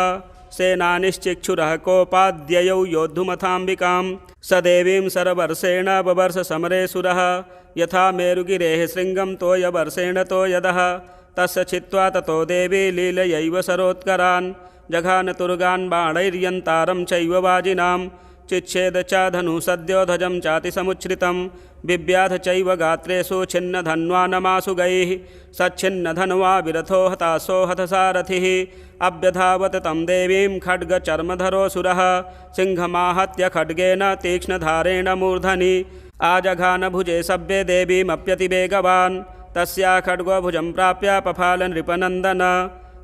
सेनानिश्चिक्षुरः कोपाद्ययौ योद्धुमथाम्बिकां स देवीं सरवर्षेण बवर्ष समरे सुरः यथा मेरुगिरेः शृङ्गं तोयवर्षेण तोयदः तस्य छित्त्वा ततो देवी लीलयैव सरोत्करान् जघानतुर्गान् बाणैर्यन्तारं चैव वाजिनां चिच्छेद च धनु सद्योध्वजं चातिसमुच्छ्रितं बिव्याध चैव गात्रेषु छिन्नधन्वानमासुगैः सच्छिन्नधन्वा विरथो हतासो हतसारथिः अभ्यधावत तं देवीं खड्गचर्मधरोऽसुरः सिंहमाहत्य खड्गेन तीक्ष्णधारेण मूर्धनि आजघानभुजे सभ्ये देवीमप्यतिवेगवान् तस्या खड्गो भुजं प्राप्य पफाल नृपनन्दन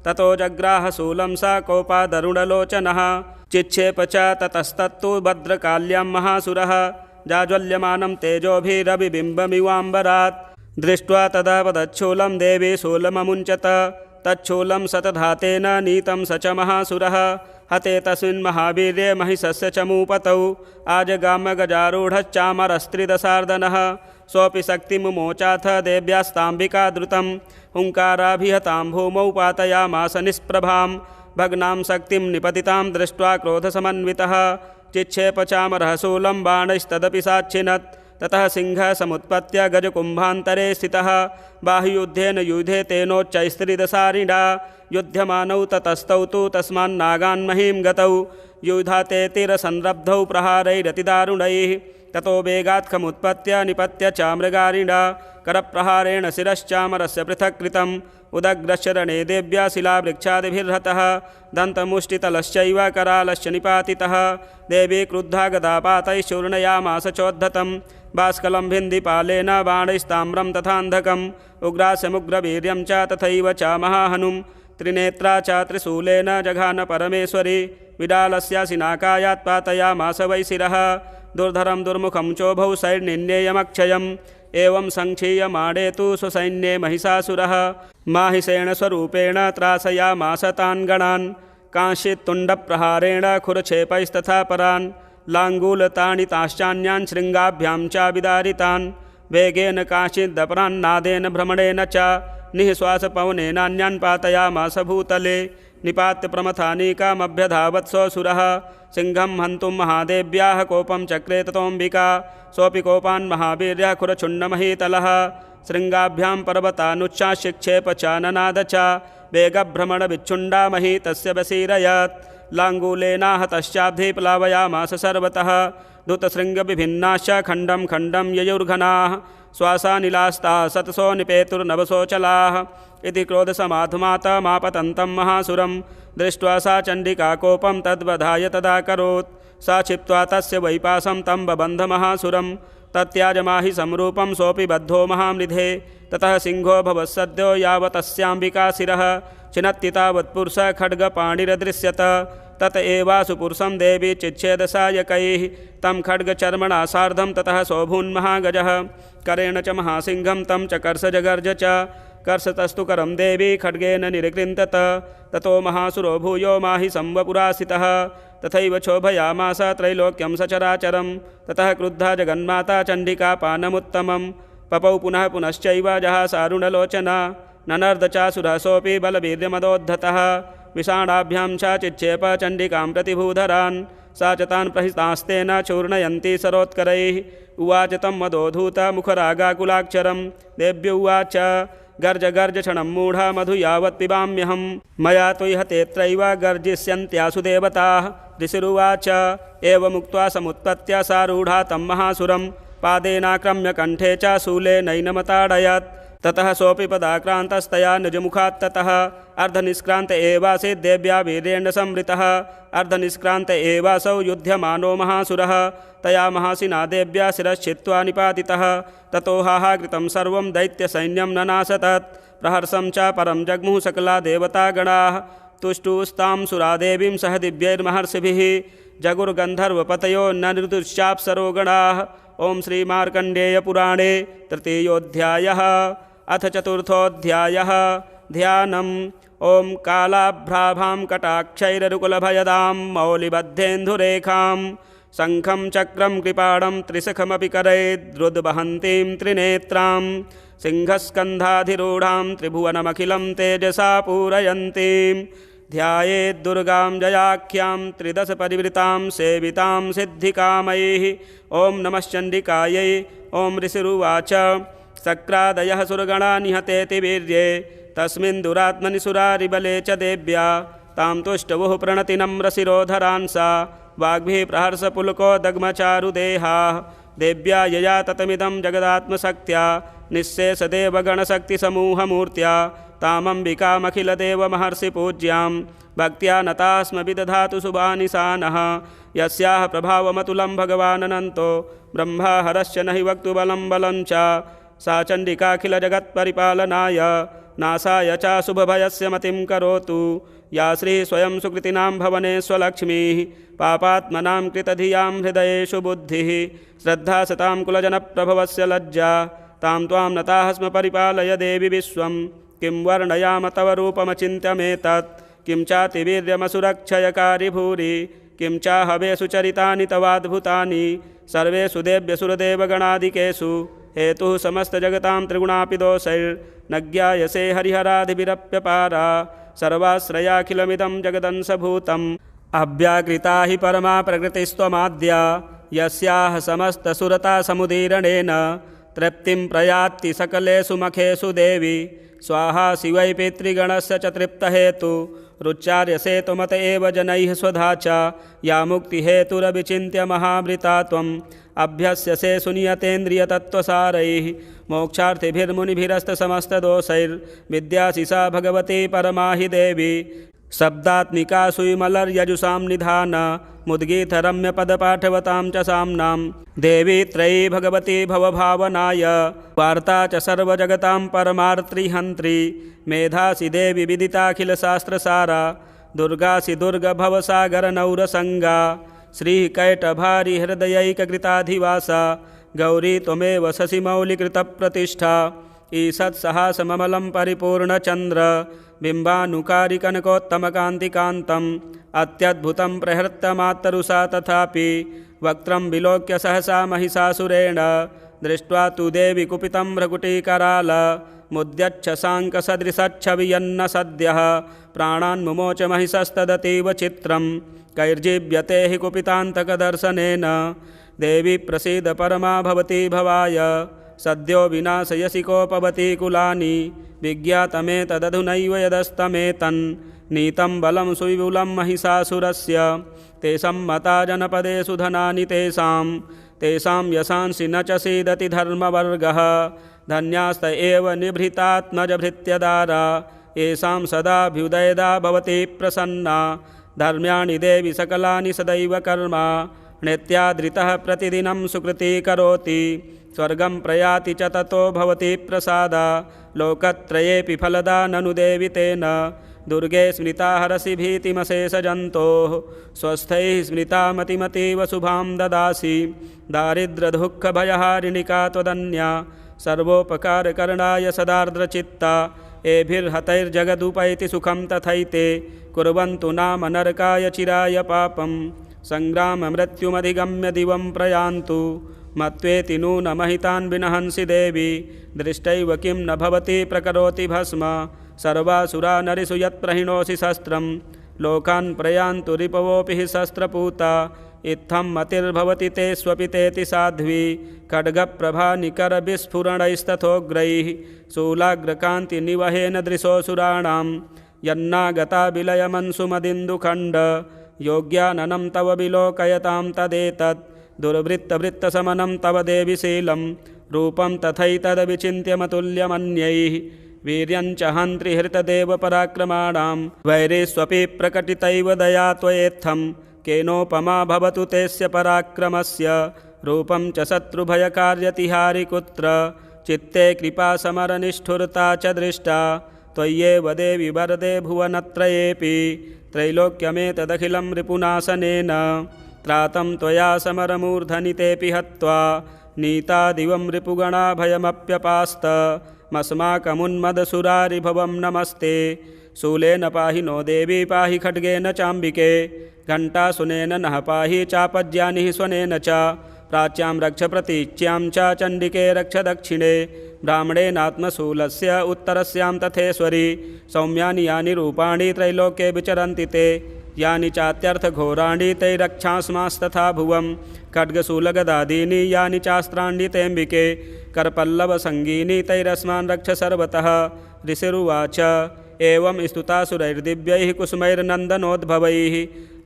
ततो जग्राह शूलं सा कोपादरुणलोचनः चिक्षेप च ततस्तत्तु भद्रकाल्यां महासुरः जाज्वल्यमानं तेजोभिरविबिम्बमिवाम्बरात् दृष्ट्वा तदा वदच्छूलं देवी शूलममुञ्चत तच्छूलं शतधातेन नीतं स च महासुरः हते तस्मिन् महावीर्ये महिषस्य च मूपतौ आजगामगजारूढश्चामरस्त्रिदशार्दनः सोऽपि शक्तिमुमोचाथ देव्यास्ताम्बिका द्रुतं हुङ्काराभिहतां भूमौ पातयामास निष्प्रभां भग्नां शक्तिं निपतितां दृष्ट्वा क्रोधसमन्वितः चिक्षेप चामरः शूलं बाणैस्तदपि साच्छिनत् ततः सिंहः समुत्पत्य गजकुम्भान्तरे स्थितः बाहुयुद्धेन युधे तेनोच्चैस्त्रिदशारिणा युध्यमानौ ततस्तौ तु तस्मान्नागान्महीं गतौ युधातेतिरसंरब्धौ प्रहारैरतिदारुणैः ततो वेगात् खमुत्पत्य निपत्य चामृगारिणा करप्रहारेण शिरश्चामरस्य पृथक् कृतम् उदग्रशरणे देव्या शिलावृक्षादिभिर्हतः दन्तमुष्टितलश्चैव करालश्च निपातितः देवी क्रुद्धा गदापातैः चूर्णयामास चोद्धतं बाष्कलं भिन्दिपालेन बाणैस्ताम्रं तथान्धकम् उग्रास्यमुग्रवीर्यं च तथैव च महाहनुं त्रिनेत्रा च त्रिशूलेन जघान परमेश्वरी विडालस्यासिनाकायात् पातयामास वै शिरः दुर्धरं दुर्मुखं चोभौ सैर्निन्येयमक्षयम् एवं संक्षीयमाणे तु स्वसैन्ये महिषासुरः माहिषेण स्वरूपेण त्रासयामास तान् गणान् कांश्चित्तुण्डप्रहारेण खुरक्षेपैस्तथा परान् लाङ्गूलताडिताश्चान्यान् शृङ्गाभ्यां च विदारितान् वेगेन कांश्चिदपरान्नादेन भ्रमणेन च निःश्वासपवनेनान्यान् पातयामास भूतले निपात्य प्रमथानीकामभ्यधावत्सोऽसुरः सिंहं हन्तुं महादेव्याः कोपं चक्रे ततोऽम्बिका सोऽपि कोपान् महावीर्यः खुरचुण्डमहीतलः शृङ्गाभ्यां पर्वतानुच्चाशिक्षेप च ननाद च वेगभ्रमणविच्छुण्डामहि तस्य वसीरयत् लाङ्गूलेनाहतश्चाब्धि प्लावयामास सर्वतः धृतशृङ्गविभिन्नाश्च खण्डं खण्डं ययुर्घनाः श्वासानिलास्ताः सतसो निपेतुर्नवसोचलाः इति क्रोधसमाधुमातमापतन्तं महासुरं दृष्ट्वा सा चण्डिका कोपं तद्वधाय तदाकरोत् सा क्षिप्त्वा तस्य वैपासं तं बबन्धमहासुरं तत्याजमाहि संरूपं सोऽपि बद्धो महामृधे ततः सिंहो भवत्सद्यो यावतस्याम्बिका शिरः छिनत्ति तावत्पुरुषः खड्गपाणिरदृश्यत तत एवासु पुरुषं देवी चिच्छेदसायकैः तं खड्गचर्मणा सार्धं ततः सोऽभून्महागजः करेण च महासिंहं तं च कर्षजगर्ज च कर्षतस्तु करं देवी खड्गेन निरकृन्तत ततो महासुरो भूयो माहि संवपुरासितः तथैव क्षोभयामास त्रैलोक्यं सचराचरं ततः क्रुद्धा जगन्माता चण्डिका पानमुत्तमं पपौ पुनः पुनश्चैव जहासारुणलोचना ननर्दचासुरसोऽपि बलवीर्यमदोद्धतः विषाणाभ्यां च चिक्षेप चण्डिकां प्रतिभूधरान् सा च तान् प्रहितास्तेन चूर्णयन्ती सरोत्करैः उवाच तं मदोधूतमुखरागाकुलाक्षरं देव्य उवाच गर्ज गर्ज क्षणं मूढा मधु यावत् पिबाम्यहं मया त्वयि हतेऽत्रैव गर्जिष्यन्त्यासु देवताः ऋषिरुवाच एवमुक्त्वा समुत्पत्य सारूढा तं महासुरं पादेनाक्रम्य कण्ठे च शूलेनैनमताडयत् ततः सोऽपि पदाक्रान्तस्तया निजमुखात् ततः अर्धनिष्क्रान्त एवासीत् देव्या वीर्येण संवृतः अर्धनिष्क्रान्त एवासौ युध्यमानो महासुरः तया महासिना देव्या शिरश्छित्त्वा निपातितः ततो हाहाकृतं सर्वं दैत्यसैन्यं ननासतत् प्रहर्षं च परं जग्मुः सकला देवतागणाः तुष्टुस्तां सुरादेवीं सह दिव्यैर्महर्षिभिः जगुर्गन्धर्वपतयो नऋतुश्चाप्सरो गणाः। ओं श्रीमार्कण्डेयपुराणे तृतीयोऽध्यायः अथ चतुर्थोऽध्यायः ध्यानम्। ओं कालाभ्राभां कटाक्षैररुकुलभयदां मौलिबद्धेन्दुरेखां शङ्खं चक्रं कृपाणं त्रिशखमपि करैर्द्रुद्वहन्तीं त्रिनेत्रां सिंहस्कन्धाधिरूढां त्रिभुवनमखिलं तेजसा पूरयन्तीं ध्यायेद्दुर्गां जयाख्यां त्रिदश परिवृतां सेवितां सिद्धिकामैः। ओं नमश्चण्डिकायै। ओं ऋषिरुवाच शक्रादयः सुरगणा निहतेति वीर्ये तस्मिन् दुरात्मनि सुरारिबले च देव्या तां तुष्टवुः प्रणतिनम्रशिरोधरान् सा वाग्भिः प्रहर्षपुलको दग्मचारुदेहाः देव्या यया ततमिदं जगदात्मशक्त्या निःशेषदेवगणशक्तिसमूहमूर्त्या तामम्बिकामखिलदेवमहर्षिपूज्यां भक्त्या नताः स्म विदधातु शुभानि सा नः यस्याः प्रभावमतुलं भगवानन्तो ब्रह्मा हरश्च न हि वक्तुबलं बलं च सा चण्डिकाखिलजगत्परिपालनाय नासाय च शुभभयस्य मतिं करोतु या श्रीः स्वयं सुकृतिनां भवने स्वलक्ष्मीः पापात्मनां कृतधियां हृदयेषु बुद्धिः श्रद्धा सतां कुलजनप्रभवस्य लज्जा तां त्वां नताः स्म परिपालय देवि विश्वं किं वर्णयाम तव रूपमचिन्त्यमेतत् किं चातिवीर्यमसुरक्षयकारि भूरि किं चाहवेषु चरितानि तवाद्भुतानि सर्वेषु देव्यसुरदेवगणादिकेषु हेतुः समस्तजगतां त्रिगुणापि दोषैर्न ज्ञायसे हरिहरादिभिरप्यपारा सर्वाश्रयाखिलमिदं जगदंशभूतम् अव्याकृता हि परमा प्रकृतिस्त्वमाद्या यस्याः समस्तसुरता समुदीरणेन तृप्तिं प्रयात्ति सकलेषु मखेषु देवी स्वाहा शिवै पितृगणस्य च तृप्तहेतु रुच्चार्यसे त्वमत एव जनैः स्वधा च या मुक्तिहेतुरविचिन्त्य महामृता त्वम् अभ्यस्यसे सुनियतेन्द्रियतत्त्वसारैः मोक्षार्थिभिर्मुनिभिरस्तसमस्तदोषैर्विद्यासि सा भगवती परमा हि देवी शब्दात्मिका सुविमलर्यजुषां निधान मुद्गीतरम्यपदपाठवतां च साम्नां देवी त्रयी भगवती भवभावनाय वार्ता च सर्वजगतां परमार्त्रिहन्त्री मेधासि देवी विदिताखिलशास्त्रसारा दुर्गासि दुर्गभवसागरनौरसङ्गा श्रीकैटभारिहृदयैककृताधिवासा गौरी त्वमेव शशिमौलिकृतप्रतिष्ठा ईषत्सहासममलं परिपूर्णचन्द्र बिम्बानुकारिकनकोत्तमकान्तिकान्तम् अत्यद्भुतं प्रहृतमातरुषा तथापि वक्त्रं विलोक्य सहसा महिषासुरेण दृष्ट्वा तु देवी कुपितं भ्रकुटीकराल मुद्यच्छशाङ्कसदृशच्छवियन्न सद्यः प्राणान् मुमोच महिषस्तदतीव चित्रं कैर्जीव्यते हि कुपितान्तकदर्शनेन देवी प्रसीद परमा भवती भवाय सद्यो विनाशयसि कोपवती कुलानि विज्ञातमेतदधुनैव यदस्तमेतन् नीतं बलं सुविपुलं महिषासुरस्य तेषां मता जनपदेषु धनानि तेषां यशांसि न च सीदति धर्मवर्गः धन्यास्त एव निभृतात्मजभृत्यदारा येषां सदाभ्युदयदा भवति प्रसन्ना धर्म्याणि देवि सकलानि सदैव कर्मा नित्यादृतः प्रतिदिनं सुकृती करोति स्वर्गं प्रयाति च ततो भवति प्रसादा लोकत्रयेऽपि फलदा ननु देवि तेन दुर्गे स्मृता हरसि भीतिमशेषजन्तोः स्वस्थैः स्मृता मतिमतीव शुभां ददासि दारिद्र्यदुःखभयहारिणिका त्वदन्या सर्वोपकारकरणाय सदार्द्रचित्ता एभिर्हतैर्जगदुपैति सुखं तथैते कुर्वन्तु नाम नरकाय चिराय पापं सङ्ग्राममृत्युमधिगम्य दिवं प्रयान्तु मत्वेति नूनमहितान् विनहंसि देवी दृष्टैव किं न भवति प्रकरोति भस्म सर्वासुरा नरिषु यत्प्रहिणोषि शस्त्रं लोकान् प्रयान्तु रिपवोऽपि हि शस्त्रपूता इत्थं मतिर्भवति ते स्वपितेति साध्वी खड्गप्रभा निकरविस्फुरणैस्तथोग्रैः शूलाग्रकान्तिनिवहेन दृशोऽसुराणां यन्नागता विलयमंसुमदिन्दुखण्ड योग्याननं तव विलोकयतां तदेतत् दुर्वृत्तवृत्तसमनं तव देवि शीलं रूपं तथैतदविचिन्त्यमतुल्यमन्यैः वीर्यञ्च हन्त्रि हृतदेवपराक्रमाणां वैरेष्वपि प्रकटितैव दया त्वयेत्थं केनोपमा भवतु तेस्य पराक्रमस्य रूपं च शत्रुभयकार्यतिहारि कुत्र चित्ते कृपा समरनिष्ठुरता च दृष्टा त्वय्येव देवि वरदे भुवनत्रयेऽपि त्रैलोक्यमेतदखिलं रिपुनाशनेन त्रातं त्वया समरमूर्धनितेऽपि हत्वा नीता दिवं रिपुगणा भयमप्यपास्तमस्माकमुन्मदसुरारिभवं नमस्ते शूलेन पाहि नो देवी पाहि खड्गेन चाम्बिके घण्टासुनेन नः पाहि चापज्यानिः स्वनेन च प्राच्यां रक्ष प्रतीच्यां च चण्डिके रक्ष दक्षिणे ब्राह्मणेनात्मशूलस्य उत्तरस्यां तथेश्वरि सौम्यानि यानि रूपाणि त्रैलोक्ये विचरन्ति ते यानि चात्यर्थघोराणि तैरक्षांस्मास्तथा भुवं खड्गशूलगदादीनि यानि चास्त्राणि तेऽम्बिके करपल्लवसङ्गीनि तैरस्मान् रक्ष सर्वतः ऋषिरुवाच एवं स्तुतासुरैर्दिव्यैः कुसुमैर्नन्दनोद्भवैः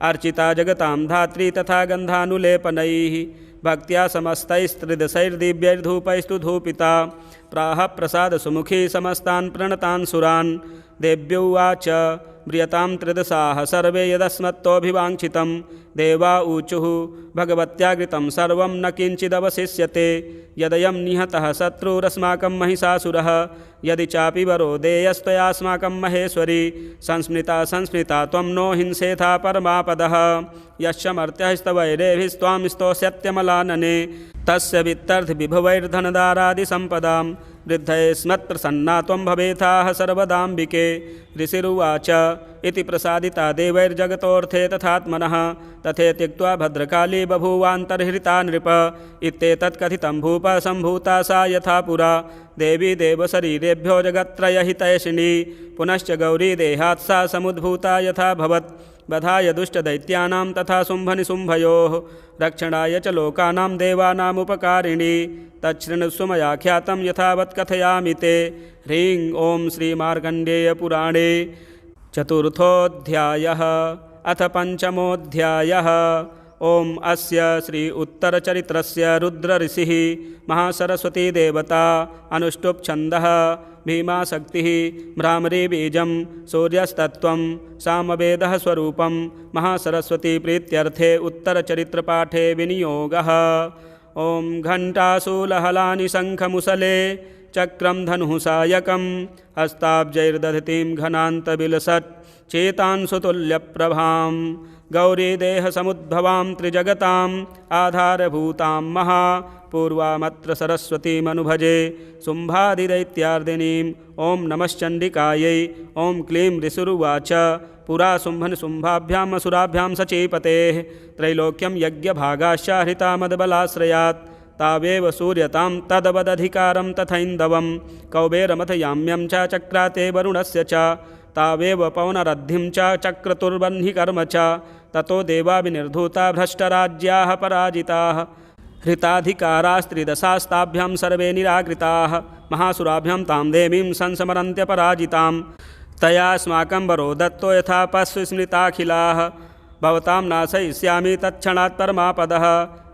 अर्चिता जगतां धात्री तथा गन्धानुलेपनैः भक्त्या समस्तैस्त्रिदशैर्दिव्यैर्धूपैस्तु धूपिता प्राह प्रसादसुमुखी समस्तान् प्रणतान् सुरान् देव्योवाच म्रियतां त्रिदशाः सर्वे यदस्मत्तोऽभिवाञ्छितं देवा ऊचुः भगवत्यागृतं सर्वं न किञ्चिदवशिष्यते यदयं निहतः शत्रुरस्माकं महिषासुरः यदि चापि वरो देयस्त्वयास्माकं महेश्वरी संस्मृता त्वं नो हिंसेथा परमापदः यश्च मर्त्यस्तवैरेभिस्त्वां स्तोष्यत्यमलानने तस्य वित्तर्थविभवैर्धनदारादिसम्पदां वृद्धये स्मत्प्रसन्ना त्वं भवेथाः सर्वदाम्बिके ऋषिरुवाच इति प्रसादिता देवैर्जगतोऽर्थे तथात्मनः तथे त्यक्त्वा भद्रकाली बभूवान्तर्हृता नृप इत्येतत्कथितं भूप सम्भूता सा यथा पुरा देवी देवशरीरेभ्यो जगत्त्रयहितैषिणी पुनश्च गौरी देहात् सा समुद्भूता यथा भवत् बधाय दुष्टदैत्यानां तथा शुम्भनिशुम्भयोः रक्षणाय च लोकानां देवानामुपकारिणी तच्छृणुस्व मया ख्यातं यथावत् कथयामि ते ह्रीं ॐ श्रीमार्कण्डेयपुराणे चतुर्थोऽध्यायः अथ पञ्चमोऽध्यायः ॐ अस्य श्री उत्तरचरित्रस्य रुद्रऋषिः महासरस्वती देवता अनुष्टुप् छन्दः भीमाशक्तिः भ्रामरी बीजं सूर्यस्तत्त्वं सामवेदः स्वरूपं महासरस्वती प्रीत्यर्थे उत्तरचरित्रपाठे विनियोगः ॐ घण्टाशूलहलानि शङ्खमुसले चक्रं धनुः सायकं हस्ताब्जैर्दधतीं घनान्तविलसत् चेतांशुतुल्यप्रभां गौरीदेहसमुद्भवां त्रिजगताम् आधारभूतां महापूर्वामत्र सरस्वतीमनुभजे शुम्भादिदैत्यार्दिनीं ॐ नमश्चण्डिकायै ॐ क्लीं ऋषिरुवाच पुरा शुम्भनिशुम्भाभ्याम् असुराभ्यां सचीपतेः त्रैलोक्यं यज्ञभागाश्च हृता मदबलाश्रयात् तावेव सूर्यतां तदवदधिकारं तथैन्दवं कौबेरमथयाम्यं च चक्राते वरुणस्य च तावेव पवनरद्धिं च चक्रतुर्वह्निकर्म च ततो देवा विनिर्धूता भ्रष्टराज्याः पराजिताः हृताधिकारास्त्रिदशास्ताभ्यां सर्वे निराकृताः महासुराभ्यां तां देवीं संस्मरन्त्यपराजितां तयास्माकं वरो दत्तो यथा पश्स्मृताखिलाः भवतां नाशयिष्यामि तत्क्षणात् परमापदः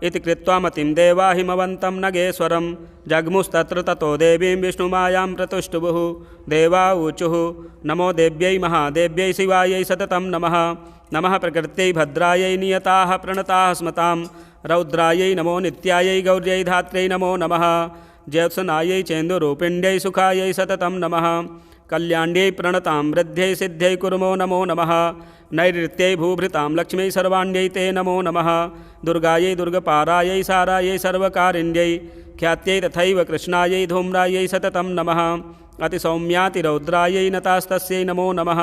इति कृत्वा मतिं देवा हिमवन्तं नगेश्वरं जग्मुस्तत्र ततो देवीं विष्णुमायां प्रतुष्टुवुः देवा ऊचुः नमो देव्यै महादेव्यै शिवायै सततं नमः नमः प्रकृत्यै भद्रायै नियताः प्रणताः स्मतां रौद्रायै नमो नित्यायै गौर्यै धात्र्यै नमो नमः ज्योत्सनायै चेन्दुरूपिण्यै सुखायै सततं नमः कल्याण्यै प्रणतां वृद्ध्यै सिद्ध्यै कुर्मो नमो नमः नैऋत्यै भूभृतां लक्ष्म्यै सर्वाण्यै ते नमो नमः दुर्गायै दुर्गपारायै सारायै सर्वकारिण्यै ख्यात्यै तथैव कृष्णायै धूम्रायै सततं नमः अतिसौम्यातिरौद्रायै नतास्तस्यै नमो नमः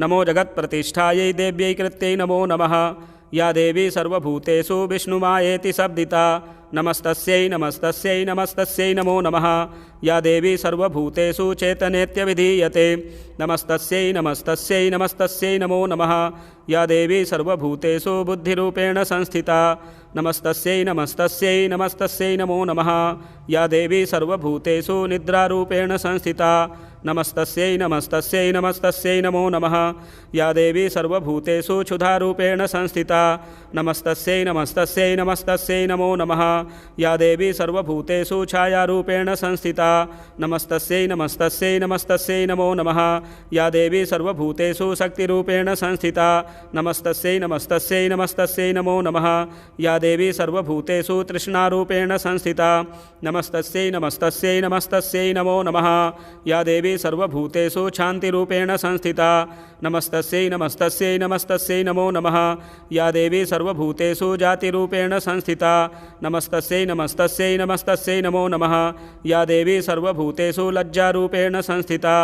नमो जगत्प्रतिष्ठायै देव्यै कृत्यै नमो नमः या देवी सर्वभूतेषु विष्णुमायेति शब्दिता नमस्तस्यै नमस्तस्यै नमस्तस्यै नमो नमः या देवी सर्वभूतेषु चेतनेत्यभिधीयते नमस्तस्यै नमस्तस्यै नमस्तस्यै नमो नमः या देवी सर्वभूतेषु बुद्धिरूपेण संस्थिता नमस्तस्यै नमस्तस्यै नमस्तस्यै नमो नमः या देवी सर्वभूतेषु निद्रारूपेण संस्थिता नमस्तस्यै नमस्तस्यै नमस्तस्यै नमो नमः या देवी सर्वभूतेषु क्षुधारूपेण संस्थिता नमस्तस्यै नमस्तस्यै नमस्तस्यै नमो नमः या देवी सर्वभूतेषु छायारूपेण संस्थिता नमस्तस्यै नमस्तस्यै नमस्तस्यै नमो नमः या देवी सर्वभूतेषु शक्तिरूपेण संस्थिता नमस्तस्यै नमस्तस्यै नमस्तस्यै नमो नमः या देवी सर्वभूतेषु तृष्णारूपेण संस्थिता नमस्तस्यै नमस्तस्यै नमस्तस्यै नमो नमः या देवी सर्वभूतेषु शान्तिरूपेण संस्थिता नमस्तस्यै नमस्तस्यै नमस्तस्यै नमो नमः या देवी सर्वभूतेषु जातिरूपेण संस्थिता नमस्तस्यै नमस्तस्यै नमस्तस्यै नमो नमः या देवी सर्वभूतेषु लज्जारूपेण संस्थिता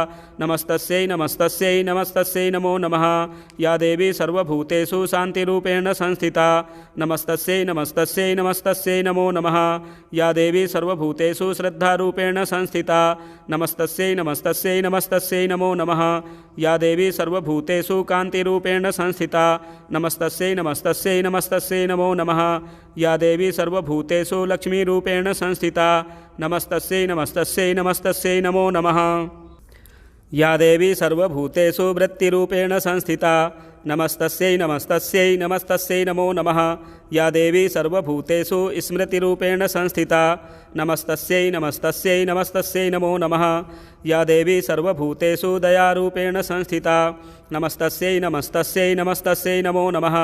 नमस्तस्यै नमस्तस्यै नमस्तस्यै नमो नमः या देवी सर्वभूतेषु शान्तिरूपेण संस्थिता नमस्तस्यै नमस्तस्यै नमस्तस्यै नमो नमः या देवी सर्वभूतेषु श्रद्धारूपेण संस्थिता नमस्तस्यै नमस्तस्यै नमस्तस्यै नमो नमः या देवी सर्वभूतेषु कान्तिरूपेण संस्थिता नमस्तस्यै नमस्तस्यै नमस्तस्यै नमो नमः या देवी सर्वभूतेषु लक्ष्मीरूपेण संस्थिता नमस्तस्यै नमस्तस्यै नमस्तस्यै नमो नमः या देवी सर्वभूतेषु वृत्तिरूपेण संस्थिता नमस्तस्यै नमस्तस्यै नमस्तस्यै नमो नमः या देवी सर्वभूतेषु स्मृतिरूपेण संस्थिता नमस्तस्यै नमस्तस्यै नमस्तस्यै नमो नमः या देवी सर्वभूतेषु दयारूपेण संस्थिता नमस्तस्यै नमस्तस्यै नमस्तस्यै नमो नमः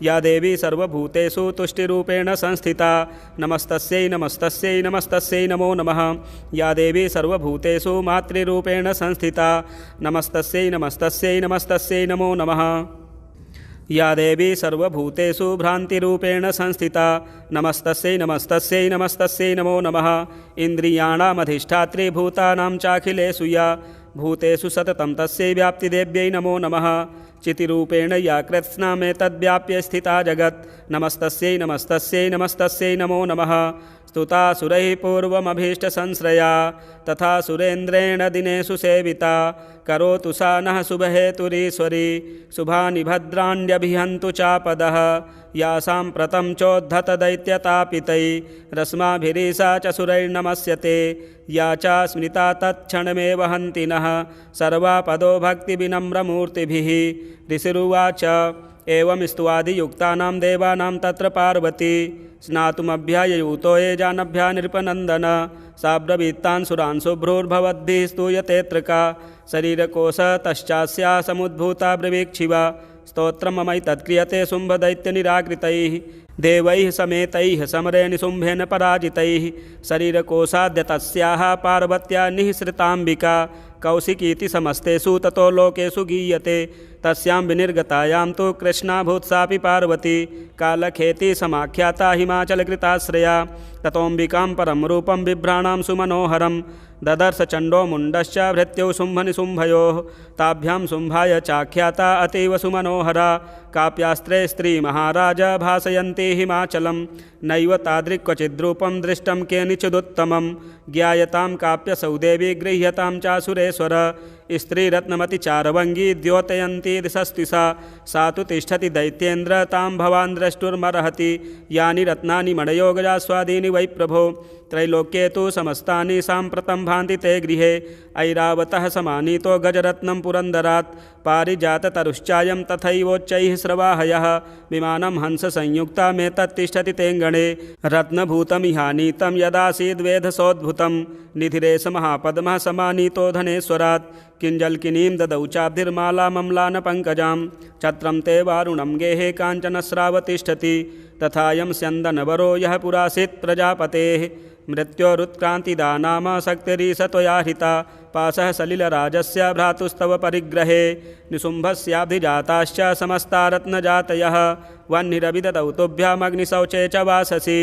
या देवी सर्वभूतेषु तुष्टिरूपेण संस्थिता नमस्तस्यै नमस्तस्यै नमस्तस्यै नमो नमः या देवी सर्वभूतेषु मातृरूपेण संस्थिता नमस्तस्यै नमस्तस्यै नमस्तस्यै नमो नमः या देवी सर्वभूतेषु भ्रान्तिरूपेण संस्थिता नमस्तस्यै नमस्तस्यै नमस्तस्यै नमो नमः इन्द्रियाणामधिष्ठात्री भूतानां चाखिलेषु या भूतेषु सततं तस्यै व्याप्तिदेव्यै नमो नमः चितिरूपेण या कृत्स्नमेतद्व्याप्य स्थिता जगत् नमस्तस्यै नमस्तस्यै नमस्तस्यै नमो नमः स्तुता सुरैः पूर्वमभीष्टसंश्रया तथा सुरेन्द्रेण दिनेषु सेविता करोतु सा नः शुभहेतुरीश्वरी शुभानि भद्राण्यभिहन्तु चापदः या साम्प्रतं चोद्धतदैत्यतापितै रश्माभिरीशा च सुरैर्नमस्यते या च स्मृता तत्क्षणमेव हन्ति नः सर्वापदो भक्तिविनम्रमूर्तिभिः ऋषिरुवाच एवं स्तुवादियुक्तानां देवानां तत्र पार्वती स्नातुमभ्याययूतो ये जानभ्या नृपनन्दन साब्रवीत्तान् सुरान् शुभ्रूर्भवद्भिः स्तूयतेऽत्र का शरीरकोशतश्चास्या समुद्भूता ब्रवीक्षिवा स्तोत्रममैतत्क्रियते शुम्भदैत्यनिराकृतैः देवैः समेतैः समरे निशुम्भेन पराजितैः शरीरकोशाद्य तस्याः पार्वत्या निःसृताम्बिका कौशिकीति समस्तेषु ततो लोकेषु गीयते तस्यां विनिर्गतायां तु कृष्णाभूत्सापि पार्वती कालखेति समाख्याता हिमाचलकृताश्रया ततोऽम्बिकां परं रूपं बिभ्राणां सुमनोहरं ददर्श चण्डो मुण्डश्च भृत्यौ शुम्भनिशुम्भयोः ताभ्यां शुम्भाय चाख्याता अतीव सुमनोहरा काप्यास्त्रे स्त्रीमहाराज भासयन्ती हिमाचलं नैव तादृक् क्वचिद्रूपं दृष्टं केनचिदुत्तमं ज्ञायतां काप्यसौ देवी गृह्यतां चासुरेश्वर स्त्रीरत्नमति चारवङ्गी द्योतयन्ती दिशस्ति सा तु तिष्ठति दैत्येन्द्र तां भवान् द्रष्टुर्मर्हति यानि रत्नानि मणयोगजास्वादीनि वै प्रभो त्रैलोक्ये तु समस्तानि साम्प्रतं भान्ति ते गृहे ऐरावतः समानीतो गजरत्नं पुरन्दरात् पारिजाततरुश्चायं तथैवोच्चैः स्रवाहयः विमानं हंससंयुक्ता मे तत्तिष्ठति तेऽङ्गणे रत्नभूतमिहानीतं यदासीद्वेधसोद्भुतं निधिरेश महापद्मः समानीतो धनेश्वरात् किञ्जल्किनीं ददौ चाब्धिर्मालामम्लानपङ्कजां छत्रं ते वारुणं गेहे काञ्चनस्रावतिष्ठति तथायं स्यन्दनवरो यः पुरासीत् प्रजापतेः मृत्योरुत्क्रान्तिदा नाम शक्तिरीश त्वया हृता पाशः सलिलराजस्य भ्रातुस्तव परिग्रहे निशुम्भस्याभिजाताश्च समस्ता रत्नजातयः वह्निरभिददौ तुभ्यमग्निशौचे च वाससि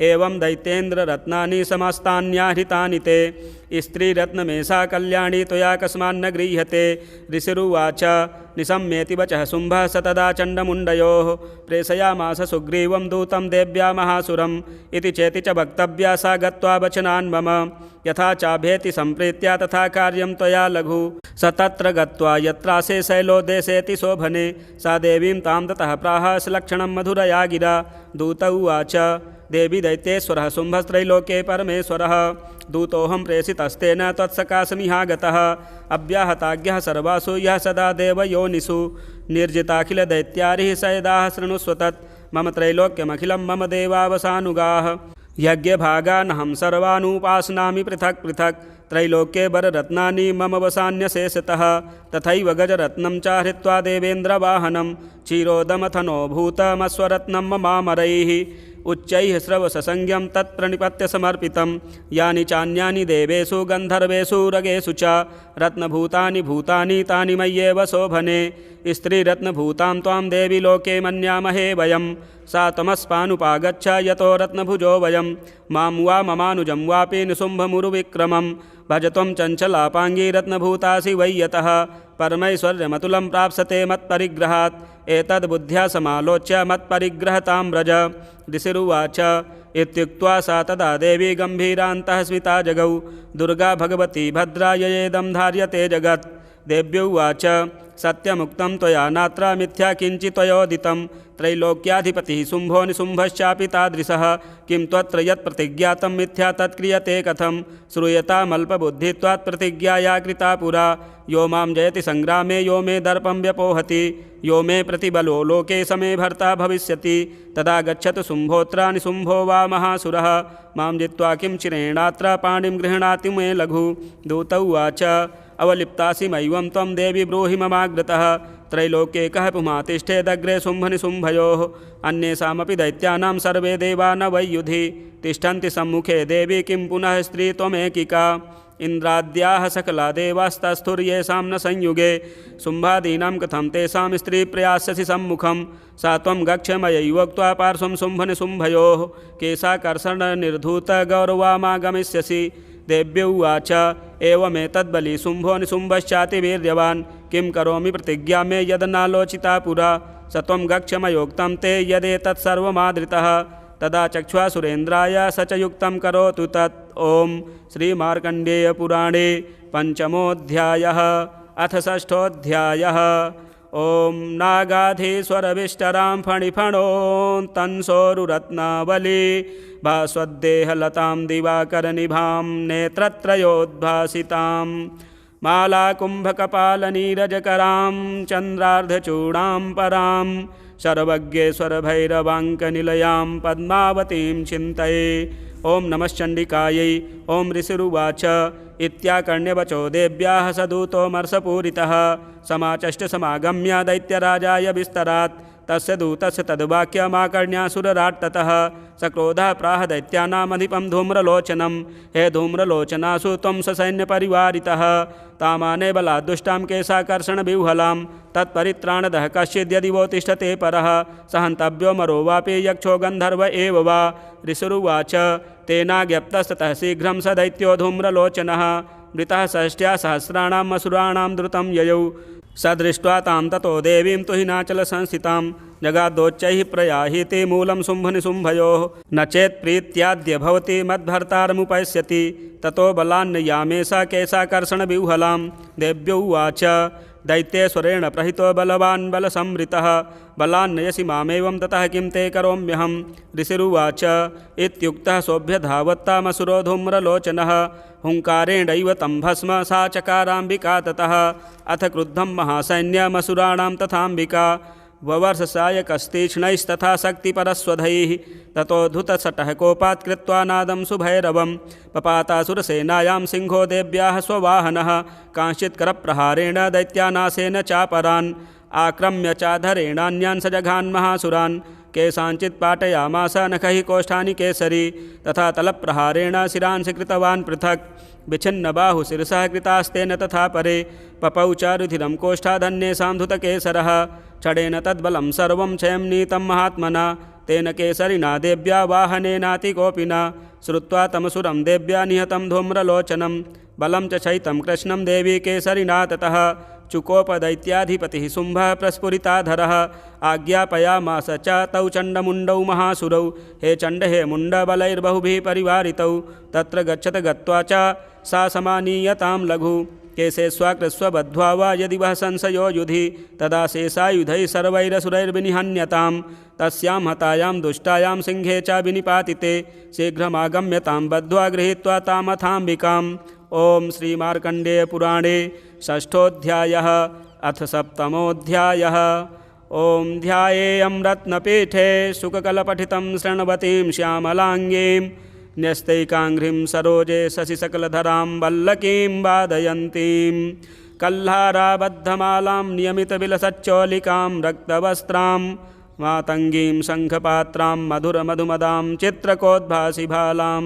एवं दैत्येन्द्ररत्नानि समस्तान्याहृतानि ते स्त्रीरत्नमेषा कल्याणी त्वया कस्मान्न गृह्यते ऋषिरुवाच निशम्येति वचः शुम्भः स तदा चण्डमुण्डयोः प्रेषयामास सुग्रीवं दूतं देव्या महासुरम् इति चेति च वक्तव्या सा गत्वा वचनान् मम यथा चाभेति सम्प्रीत्या तथा कार्यं त्वया लघु स तत्र गत्वा यत्रासे शैलो देशेति शोभने सा देवीं तां ततः प्राह लक्षणं मधुरया गिरा दूत उवाच देवी दैत्येश्वरः शुम्भस्त्रैलोके परमेश्वरः दूतोऽहं प्रेषितस्तेन त्वत्सकाशमिहागतः अव्याहताज्ञः सर्वासु यः सदा देवयोनिषु निर्जिताखिलदैत्यारिः स यदाह शृणुष्व तत् मम त्रैलोक्यमखिलं मम देवावसानुगाः यज्ञभागानहं सर्वानुपासनामि पृथक् पृथक् त्रैलोक्ये वररत्नानि मम वसान्यशेषतः तथैव गजरत्नं च हृत्वा देवेन्द्रवाहनं क्षीरोदमथनो भूतमस्वरत्नं ममामरैः उच्चैः श्रवससंज्ञं तत्प्रणिपत्य समर्पितं यानि चान्यानि देवेषु गन्धर्वेषु रगेषु च रत्नभूतानि भूतानि तानि मय्येव शोभने स्त्रीरत्नभूतां त्वां देवी लोके मन्यामहे वयं सा त्वमस्मानुपागच्छ यतो रत्नभुजो वयं मां वा ममानुजं वापि निशुम्भमुरुविक्रमं भजत्वं चञ्चलापाङ्गी रत्नभूतासि वै यतः परमैश्वर्यमतुलं प्राप्स्यते मत्परिग्रहात् एतद्बुद्ध्या समालोच्य मत्परिग्रहतां व्रज ऋषिरुवाच इत्युक्त्वा सा तदा देवी गम्भीरान्तः स्मिता जगौ दुर्गा भगवती भद्रा ययेदं धार्यते जगत् देव्युवाच सत्यमुक्तं त्वया नात्र मिथ्या किञ्चित् त्वयोदितं त्रैलोक्याधिपतिः शुम्भो निशुम्भश्चापि तादृशः किं त्वत्र यत् प्रतिज्ञातं मिथ्या तत्क्रियते कथं श्रूयतामल्पबुद्धित्वात् प्रतिज्ञाया कृता पुरा यो मां जयति संग्रामे यो मे दर्पं व्यपोहति यो मे प्रतिबलो लोके समे भर्ता भविष्यति तदा गच्छतु शुम्भोऽत्र निशुम्भो वा महासुरः मां जित्वा किं चिरेणात्र पाणिं गृह्णाति मे लघु दूत उवाच अवलिप्तासि मय्यं त्वं देवी ब्रूहि ममाग्रतः त्रैलोक्ये कः पुमातिष्ठेदग्रे शुम्भनिशुम्भयोः अन्येषामपि दैत्यानां सर्वे देवा न वै युधि तिष्ठन्ति सम्मुखे देवी किं पुनः स्त्री त्वमेकिका इन्द्राद्याः सकला देवास्तस्थुर्येषां न संयुगे शुम्भादीनां कथं तेषां स्त्री प्रयास्यसि सम्मुखं सा त्वं गच्छ मयैवोक्त्वा पार्श्वं शुम्भनिशुम्भयोः केशाकर्षणनिर्धूतगौरवामागमिष्यसि देव्य उवाच एवमेतद्बली शुम्भो निशुम्भश्चातिवीर्यवान् किं करोमि प्रतिज्ञा मे यदनालोचिता पुरा स त्वं गच्छ मयोक्तं ते यदेतत्सर्वमादृतः तदा चक्ष्वा सुरेन्द्राय स च युक्तं करोतु तत् ॐ श्रीमार्कण्डेयपुराणे पञ्चमोऽध्यायः अथ षष्ठोऽध्यायः ॐ नागाधीश्वरविष्टरां फणिफणोऽन्तंसोरुरत्नावली भास्वद्देहलतां दिवाकरनिभां नेत्रत्रयोद्भासितां मालाकुम्भकपालनीरजकरां चन्द्रार्धचूडां परां सर्वज्ञेश्वरभैरवाङ्कनिलयां पद्मावतीं चिन्तये ॐ नमश्चण्डिकायै ॐ ऋषिरुवाच इत्याकर्ण्यवचो देव्याः स दूतोऽमर्षपूरितः समाचष्ट समागम्य दैत्यराजाय विस्तरात् तस्य दूतस्य तद्वाक्यमाकर्ण्यासुरराट्ततः सक्रोधः प्राह दैत्यानामधिपं धूम्रलोचनं हे धूम्रलोचनासु त्वं ससैन्यपरिवारितः तामाने बलाद्दुष्टां केशाकर्षणविह्वलां तत्परित्राणदः कश्चिद्यदि वो तिष्ठते परः स हन्तव्यो मरो वापि यक्षो गन्धर्व एव वा ऋषिरुवाच तेनाज्ञप्तस्ततः शीघ्रं स दैत्यो धूम्रलोचनः मृतः षष्ट्या सहस्राणाम् असुराणां द्रुतं ययौ स दृष्ट्वा तां ततो देवीं तु हिनाचलसंस्थितां जगादोच्चैः प्रयाहीति मूलं शुम्भनिशुम्भयोः न चेत् प्रीत्याद्य भवति मद्भर्तारमुपैस्यति ततो बलान्नयामे सा केशाकर्षणविह्वलां देव्यो उवाच दैत्येश्वरेण प्रहितो बलवान् बलसंवृतः बलान्नयसि मामेवं ततः किं ते करोम्यहं ऋषिरुवाच इत्युक्तः सोऽभ्यधावत्तामसुरो धूम्रलोचनः हुङ्कारेणैव तं भस्म सा चकाराम्बिका ततः अथ क्रुद्धं महासैन्यमसुराणां तथाम्बिका ववर्षसायकस्तीक्ष्णैस्तथा शक्तिपरस्वधैः ततो धुतसटः कोपात् कृत्वा नादं सुभैरवं पपातासुरसेनायां सिंहो देव्याः स्ववाहनः कांश्चित् करप्रहारेण दैत्यानाशेन चापरान् आक्रम्य चाधरेणान्यान् सजघान् महासुरान् केषाञ्चित् पाटयामास नखैः कोष्ठानि केसरी तथा तलप्रहारेण शिरांसि कृतवान् पृथक् विच्छिन्नबाहु शिरसः कृतास्तेन तथा परे पपौ च रुधिरं कोष्ठाधन्येषां धुतकेसरः क्षणेन तद्बलं सर्वं क्षयं नीतं महात्मना तेन केसरिना देव्या वाहनेनातिकोपिना श्रुत्वा तमसुरं देव्या निहतं धूम्रलोचनं बलं च शैतं कृष्णं देवी केसरिना ततः चुकोपदैत्याधिपतिः शुम्भः प्रस्फुरिताधरः आज्ञापयामास च तौ चण्डमुण्डौ महासुरौ हे चण्ड हे मुण्डबलैर्बहुभिः परिवारितौ तत्र गच्छत गत्वा च सा समानीयतां लघु केशे स्वाकृस्व बद्ध्वा वा यदि वः संशयो युधि तदा शेषायुधैः सर्वैरसुरैर्विनिहन्यतां तस्यां हतायां दुष्टायां सिंहे च विनिपातिते शीघ्रमागम्यतां बद्ध्वा गृहीत्वा तामथाम्बिकाम् ओम श्री मार्कंडेय पुराणे षष्ठोऽध्यायः अथ सप्तमोऽध्यायः ओम ध्यायेयं रत्नपीठे शुककलपठितं शृण्वतीं श्यामलाङ्गीं न्यस्तैकाङ्घ्रिं सरोजे शशिसकलधरां वल्लकीं वादयन्तीं कल्हाराबद्धमालां नियमितविलसच्चोलिकां रक्तवस्त्रां मातंगीं शंखपात्रां मधुरमधुमदां चित्रकोद्भासिभालां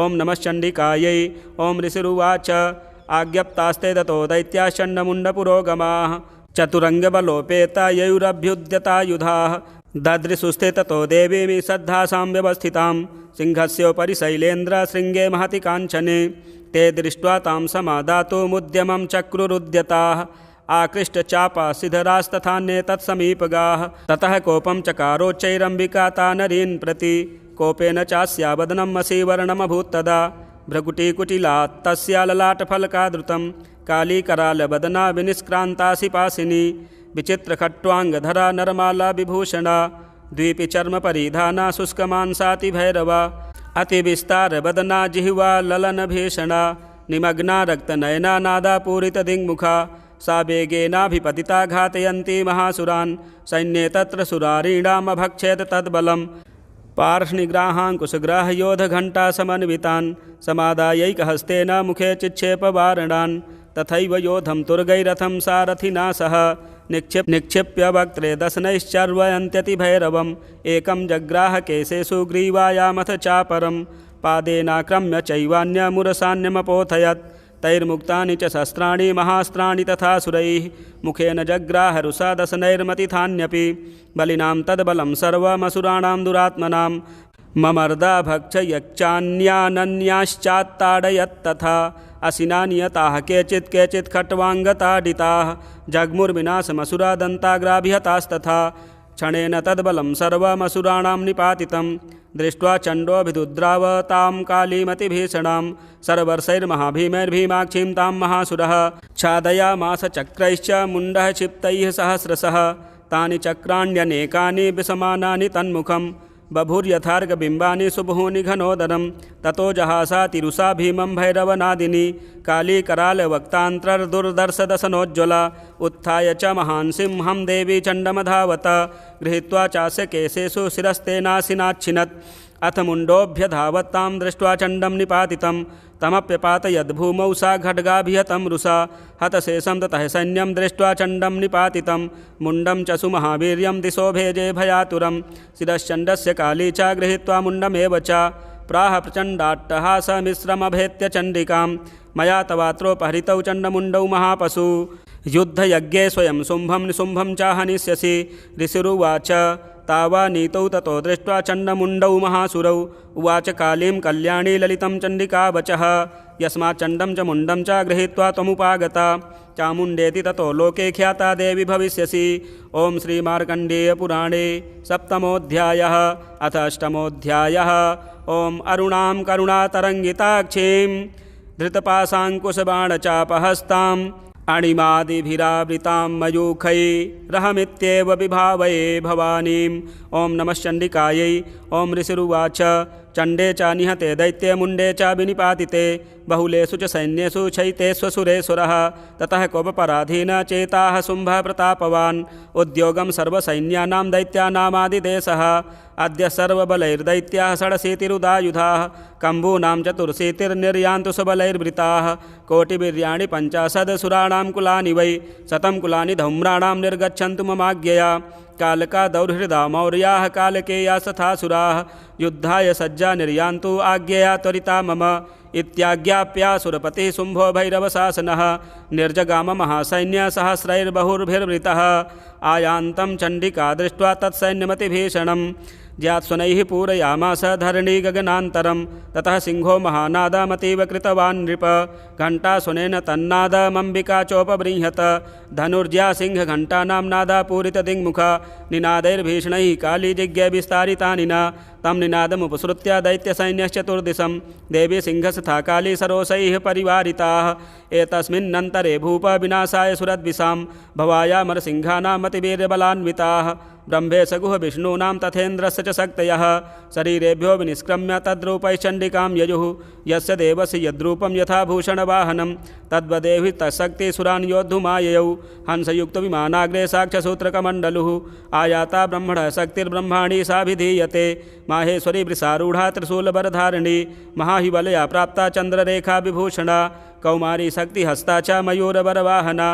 ओं नमश्चण्डिकायै ओं ऋषिरुवाच आज्ञप्तास्ते ततो दैत्याश्चण्डमुण्डपुरोगमाः चतुरङ्गबलोपेतायैरभ्युद्यतायुधाः ददृशुस्ते ततो देवीं सद्धासां व्यवस्थितां सिंहस्योपरि शैलेन्द्रशृङ्गे महति काञ्चने ते दृष्ट्वा तां समादातुमुद्यमं चक्रुरुद्यताः आकृष्टचापासिधरास्तथान्ये तत्समीपगाः ततः कोपं चकारोच्चैरम्बिका तानरीन् प्रति कोपेन चास्या वदनं मसीवर्णमभूत्तदा भ्रकुटीकुटिला तस्या ललाटफलकादृतं कालीकरालवदना विनिष्क्रान्तासिपासिनी विचित्रखट्वाङ्गधरा नरमाला विभूषणा द्वीपि चर्मपरिधाना शुष्कमांसातिभैरवा अतिविस्तारवदना जिह्वा ललनभीषणा निमग्ना रक्तनयना नादापूरितदिङ्मुखा सा वेगेनाभिपतिता घातयन्ती महासुरान् सैन्ये तत्र सुरारीणामभक्षेत तद्बलं पार्ष्णिग्राहाङ्कुशग्राहयोधघण्टासमन्वितान् समादायैकहस्तेन मुखे चिक्षेपवारणान् तथैव योधं तुर्गैरथं सारथिना सह निक्षिप्य वक्त्रे दशनैश्चर्वयन्त्यतिभैरवम् एकं जग्राह केशेषु ग्रीवायामथ चापरं पादेनाक्रम्य चैवान्यमुरसान्यमपोथयत् तैर्मुक्तानि च शस्त्राणि महास्त्राणि तथा सुरैः मुखेन जग्राह रुषा दशनैर्मतिथान्यपि बलिनां तद्बलं सर्वमसुराणां दुरात्मनां ममर्दा भक्षयच्चान्यानन्याश्चात्ताडयत्तथा असिना नियताः केचित् खट्वाङ्गताडिताः जग्मुर्विनाशमसुरा दन्ताग्राभिहतास्तथा क्षणेन तद्बलं सर्वमसुराणां निपातितं दृष्ट्वा चण्डोऽभिदुद्रावतां कालीमतिभीषणां सर्वर्षैर्महाभीमैर्भीमाक्षीं तां महासुरः छादयामास चक्रैश्च मुण्डः क्षिप्तैः सहस्रशः तानि चक्राण्यनेकानि विषमानानि तन्मुखं बभूर्यथार्कबिम्बानि सुबहूनि घनोदरं ततो जहासातिरुषा भीमं भैरवनादिनी कालीकरालवक्तान्तर्दुर्दर्शदशनोज्ज्वला उत्थाय च महान् सिंहं देवी चण्डमधावत गृहीत्वा चास्य केशेषु शिरस्तेनासिनाच्छिनत् अथ मुण्डोऽभ्यधावत्तां दृष्ट्वा चण्डं निपातितं तमप्यपातयद्भूमौ सा खड्गाभिहतं रुषा हतशेषं ततः सैन्यं दृष्ट्वा चण्डं निपातितं मुण्डं च सुमहावीर्यं दिशो भेजे भयातुरं शिरश्चण्डस्य काली च गृहीत्वा मुण्डमेव च प्राह प्रचण्डाट्टहासमिश्रमभेत्य चण्डिकां मया तवात्रोपहरितौ चण्डमुण्डौ महापशु युद्धयज्ञे स्वयं शुम्भं निशुम्भं च हनिष्यसि ऋषिरुवाच तावा नीतौ ततो दृष्ट्वा चण्डमुण्डौ महासुरौ उवाच कालीं कल्याणी ललितं चण्डिका वचः यस्मात् चण्डं च मुण्डं च गृहीत्वा त्वमुपागता चामुण्डेति ततो लोके ख्याता देवी भविष्यसि। ओं श्रीमार्कण्डेयपुराणे सप्तमोऽध्यायः अथ अष्टमोऽध्यायः। ओं अरुणां करुणातरङ्गिताक्षीं धृतपाशाङ्कुशबाणचापहस्ताम् अणिमादिभिरावृतां मयूखैरहमित्येव विभावये भवानीम्। ओं नमः चण्डिकायै। ओं ऋषिरुवाच चण्डे च निहते दैत्ये मुण्डे च विनिपातिते बहुलेषु च सैन्येषु चैतेष्वसुरेश्वरः ततः कोपपराधीन चेताः शुम्भः प्रतापवान् उद्योगं सर्वसैन्यानां दैत्यानामादिदेशः अद्य सर्वबलैर्दैत्याः षडशीतिरुदायुधाः कम्बूनां चतुर्शीतिर्निर्यान्तु सबलैर्वृताः कोटिवीर्याणि 50 सुराणां कुलानि वै 100 कुलानि धौम्राणां निर्गच्छन्तु ममाज्ञया कालका दौर्हृदा मौर्याः कालकेया सथासुराः युद्धाय सज्जा निर्यान्तु आज्ञया त्वरिता मम इत्याज्ञाप्यासुरपतिः शुम्भो भैरवशासनः निर्जगाम महासैन्यसहस्रैर्बहुर्भिर्वृतः आयान्तं चण्डिका दृष्ट्वा तत्सैन्यमतिभीषणं ज्यात्स्वनैः पूरयामास धरणी गगनान्तरं ततः सिंहो महानादमतीव कृतवान् नृप घण्टासुनेन तन्नादमम्बिका चोपबृंहत धनुर्ज्या सिंहघण्टानां नादापूरितदिङ्मुख निनादैर्भीषणैः काली जिज्ञे विस्तारितानि न तं निनादमुपसृत्य दैत्यसैन्यश्चतुर्दिशं देवी सिंहस्था काली सरोषैः परिवारिताः एतस्मिन्नन्तरे भूपविनाशाय सुरद्विषां भवायामरसिंहानामतिवीर्यबलान्विताः ब्रह्मेश गुह विष्णूनां तथेन्द्रस्य च शक्तयः शरीरेभ्यो विनिष्क्रम्य तद्रूपैश्चण्डिकां ययुः यस्य देवस्य यद्रूपं यथा भूषणवाहनं तद्वदेवि तत्शक्तिसुरान् योद्धुमाययौ हंसयुक्तविमानाग्रे साक्ष्यसूत्रकमण्डलुः आयाता ब्रह्मणः शक्तिर्ब्रह्माणि साभिधीयते माहेश्वरी वृषारूढा त्रिशूलबरधारिणी महाहिवलया प्राप्ता चन्द्ररेखा विभूषणा कौमारी शक्तिहस्ता च मयूरवरवाहना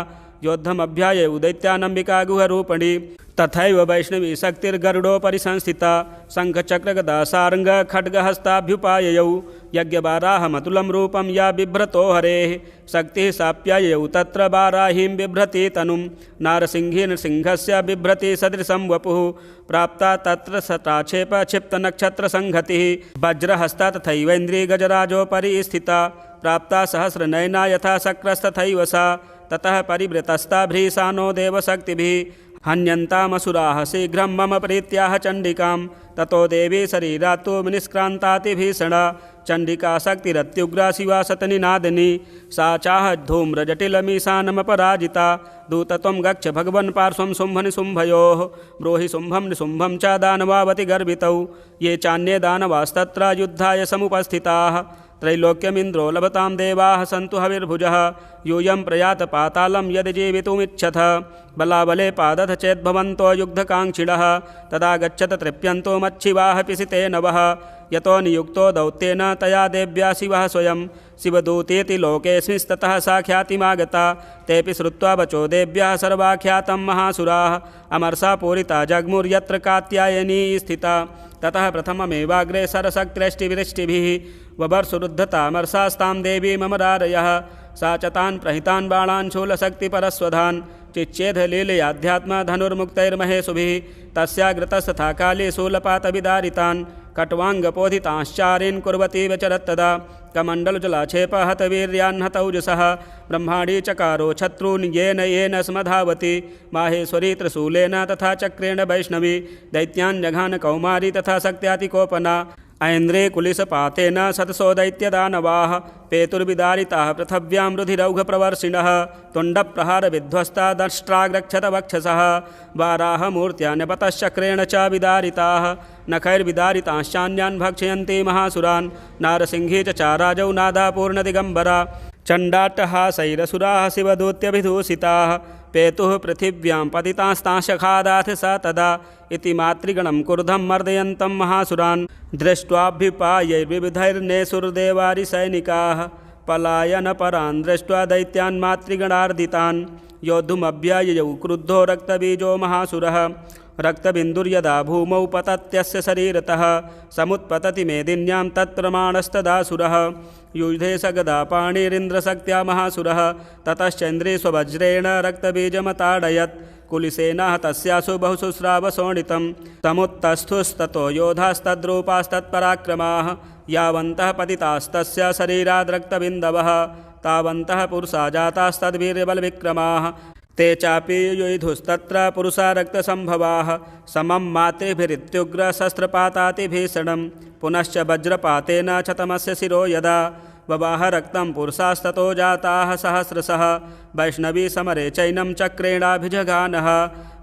योद्धमभ्याये उदैत्यानम्बिका गुहरूपिणी तथैव वैष्णवी शक्तिर्गरुडोपरि संस्थिता शङ्खचक्रगदासार्ङ्ग खड्गहस्ताभ्युपाययौ यज्ञवाराहमतुलं रूपं या बिभ्रतो हरेः शक्तिः साप्याययौ तत्र वाराहीं बिभ्रति तनुं नारसिंहेन सिंहस्य बिभ्रति सदृशं वपुः प्राप्ता तत्र सताक्षेप क्षिप्तनक्षत्रसंहतिः वज्रहस्ता तथैवेन्द्रियगजराजोपरि स्थिता प्राप्ता सहस्रनयना यथा शक्रस्तथैव सा ततः परिवृतस्ता भ्रीशानो देवशक्तिभिः हन्यन्तामसुराः शीघ्रं मम प्रीत्याह चण्डिकां ततो देवी शरीरात्तु विनिष्क्रान्तातिभीषणा चण्डिका शक्तिरत्युग्रा शिवा शतनिनादिनी सा चाह धूम्रजटिलमीशानमपराजिता दूतत्वं गच्छ भगवन् पार्श्वं शुम्भनिशुम्भयोः ब्रूहि शुम्भं निशुम्भं च दानवावति गर्वितौ ये चान्ये दानवास्तत्र युद्धाय समुपस्थिताः त्रैलोक्यमिन्द्रो लभतां देवाः सन्तु हविर्भुजः यूयं प्रयात पातालं यदि जीवितुमिच्छथ बलाबले पादथ चेद्भवन्तो युग्धकाङ्क्षिणः तदा गच्छत तृप्यन्तो मच्छिवाः पिसिते नवः यतो नियुक्तो दौत्येन तया देव्या शिवः स्वयं शिवदूतेति लोकेऽस्मिंस्ततः सा ख्यातिमागता तेऽपि श्रुत्वा वचो देव्याः सर्वाख्यातं महासुराः अमरसा पूरिता जग्मुर्यत्र कात्यायनी स्थिता ततः प्रथममेवाग्रे सरशक्तिरष्टिविरिष्टिभिः ववर्षुरुद्धतामर्षास्तां देवी ममरारयः सा च तान् प्रहितान् बाणान् शूलशक्तिपरस्वधान् चिच्चेधलीलयाध्यात्मधनुर्मुक्तैर्महेशुभिः तस्याग्रतस्तथा काली शूलपातविदारितान् कट्वाङ्गपोधितांश्चारीन् कुर्वती व्यचरत्तदा कमण्डलजलाक्षेपहतवीर्यान्हतौजसः ब्रह्माणी चकारो शत्रून् येन येन स्मधावति माहेश्वरी त्रिशूलेन तथा चक्रेण वैष्णवी दैत्यान् जघान कौमारी तथा शक्त्यातिकोपना ऐन्द्रे कुलिशपातेन शतसो दैत्यदानवाः पेतुर्विदारिताः पृथिव्यां रुधिरौघप्रवर्षिणः तुण्डप्रहारविध्वस्ता दंष्ट्राग्रक्षतवक्षसः वाराहमूर्त्या नपतश्चक्रेण च विदारिताः नखैर्विदारितांश्चान्यान् भक्षयन्ति महासुरान् नारसिंही च चाराजौ नादापूर्णदिगम्बरा चण्डाट्टहासैरसुराः शिवदूत्यभिदूषिताः पेतुः पृथिव्यां पतितांस्तांशखादाथ स तदा इति मातृगणं क्रुधं मर्दयन्तं महासुरान् दृष्ट्वाभ्युपायैर्विविधैर्नेसुर्देवारिसैनिकाः पलायनपरान् दृष्ट्वा दैत्यान् मातृगणार्दितान् योद्धुमभ्यययौ क्रुद्धो रक्तबीजो महासुरः रक्तबिन्दुर्यदा भूमौ पतत्यस्य शरीरतः समुत्पतति मेदिन्यां तत्प्रमाणस्तदासुरः युधे स गदा पाणिरिन्द्रशक्त्या महासुरः ततश्चन्द्रे स्ववज्रेण रक्तबीजमताडयत् कुलिसेनाः तस्यासु बहुशुश्रावशोणितं तमुत्तस्थुस्ततो योधास्तद्रूपास्तत्पराक्रमाः यावन्तः पतितास्तस्य शरीराद्रक्तबिन्दवः तावन्तः पुरुषा जातास्तद्वीर्यबलविक्रमाः ते चापि युयुधुस्तत्र पुरुषा रक्तसम्भवाः समं मातृभिरित्युग्रशस्त्रपातातिभीषणं पुनश्च वज्रपातेन क्षतमस्य शिरो यदा बबाह रक्तं पुरुषास्ततो जाताः सहस्रशः वैष्णवी समरे चैनं चक्रेणाभिजघानः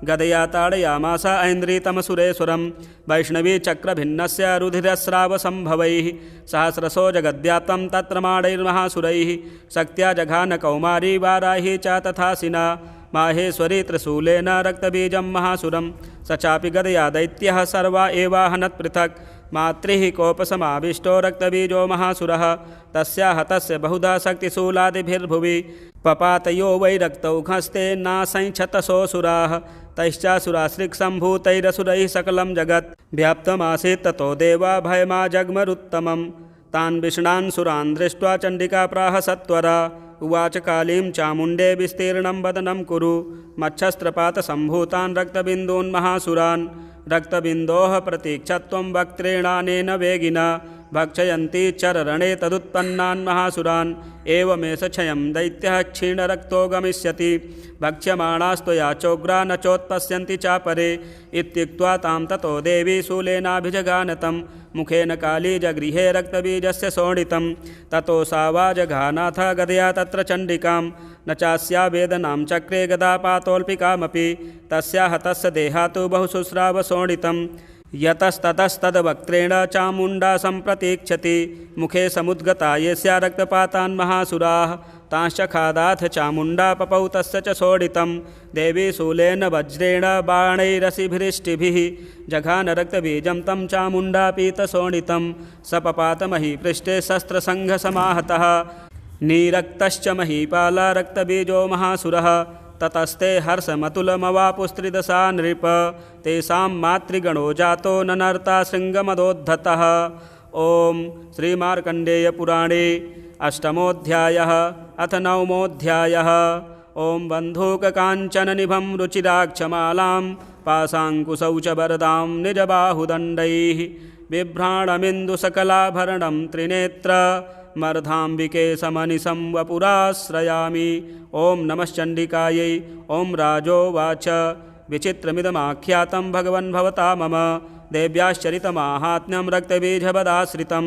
गदया ताडयामास ऐन्द्रितमसुरेश्वरं वैष्णवी चक्रभिन्नस्य रुधिरस्रावसम्भवैः सहस्रशो जगद्व्याप्तं तत्प्रमाणैर्महासुरैः शक्त्या जघान कौमारी वाराही च तथासिना माहेश्वरी त्रिशूलेन रक्तबीजं महासुरं स चापि गदया दैत्यः सर्वा एवाहनत् पृथक् मातृः कोपसमाविष्टो रक्तबीजो महासुरः तस्या हतस्य बहुधा शक्तिशूलादिभिर्भुवि पपातयो वै रक्तौघस्ते नासंक्षतसोऽसुराः तैश्चासुराश्रिक्सम्भूतैरसुरैः सकलं जगत् व्याप्तमासीत् ततो देवा भयमा जग्मरुत्तमं तान् विष्णान् सुरान् दृष्ट्वा चण्डिका प्राह सत्वरा उवाच कालीं चामुण्डे विस्तीर्णं वदनं कुरु मच्छस्त्रपातसम्भूतान् रक्तबिन्दून् महासुरान् रक्तबिन्दोः प्रतीक्षत्वं वक्त्रेणानेन वेगिना भक्षयन्ति चररणे तदुत्पन्नान् महासुरान् एवमेष क्षयं दैत्यः क्षीणरक्तो गमिष्यति भक्ष्यमाणास्त्वया चोग्रा न चोत्पश्यन्ति चापरे इत्युक्त्वा तां ततो देवी शूलेनाभिजगानतं मुखेन काली जगृहे रक्तबीजस्य शोणितं ततो सा वा जघानाथ गदया तत्र चण्डिकां न चास्या वेदनां चक्रे गदापातोऽल्पिकामपि तस्या हतस्य देहातु बहुशुश्रावशोणितं यतस्ततस्तद्वक्त्रेण चामुण्डा सम्प्रतीक्षति मुखे समुद्गता येस्या रक्तपातान् महासुराः तांश्च खादाथ चामुण्डा पपौ तस्य च शोणितं देवी शूलेन वज्रेण बाणैरसिभिरिष्टिभिः जघान रक्तबीजं तं चामुण्डा पीतशोणितं स पपात महीपृष्ठे शस्त्रसङ्घसमाहतः नीरक्तश्च महीपाल रक्तबीजो महासुरः ततस्ते हर्षमतुलमवापुस्त्रिदशा नृप तेषां मातृगणो जातो ननर्ता शृङ्गमदोद्धतः। ॐ श्रीमार्कण्डेयपुराणे अष्टमोऽध्यायः अथ नवमोऽध्यायः। ॐ बन्धूककाञ्चननिभं रुचिराक्षमालां पाशाङ्कुशौ च वरदां निजबाहुदण्डैः बिभ्राणमिन्दुसकलाभरणं त्रिनेत्र मर्धाम्बिके समनिशं वपुराश्रयामि। ॐ नमश्चण्डिकायै। ॐ राजोवाच विचित्रमिदमाख्यातं भगवन् भवता मम देव्याश्चरितमाहात्म्यं रक्तबीजवदाश्रितं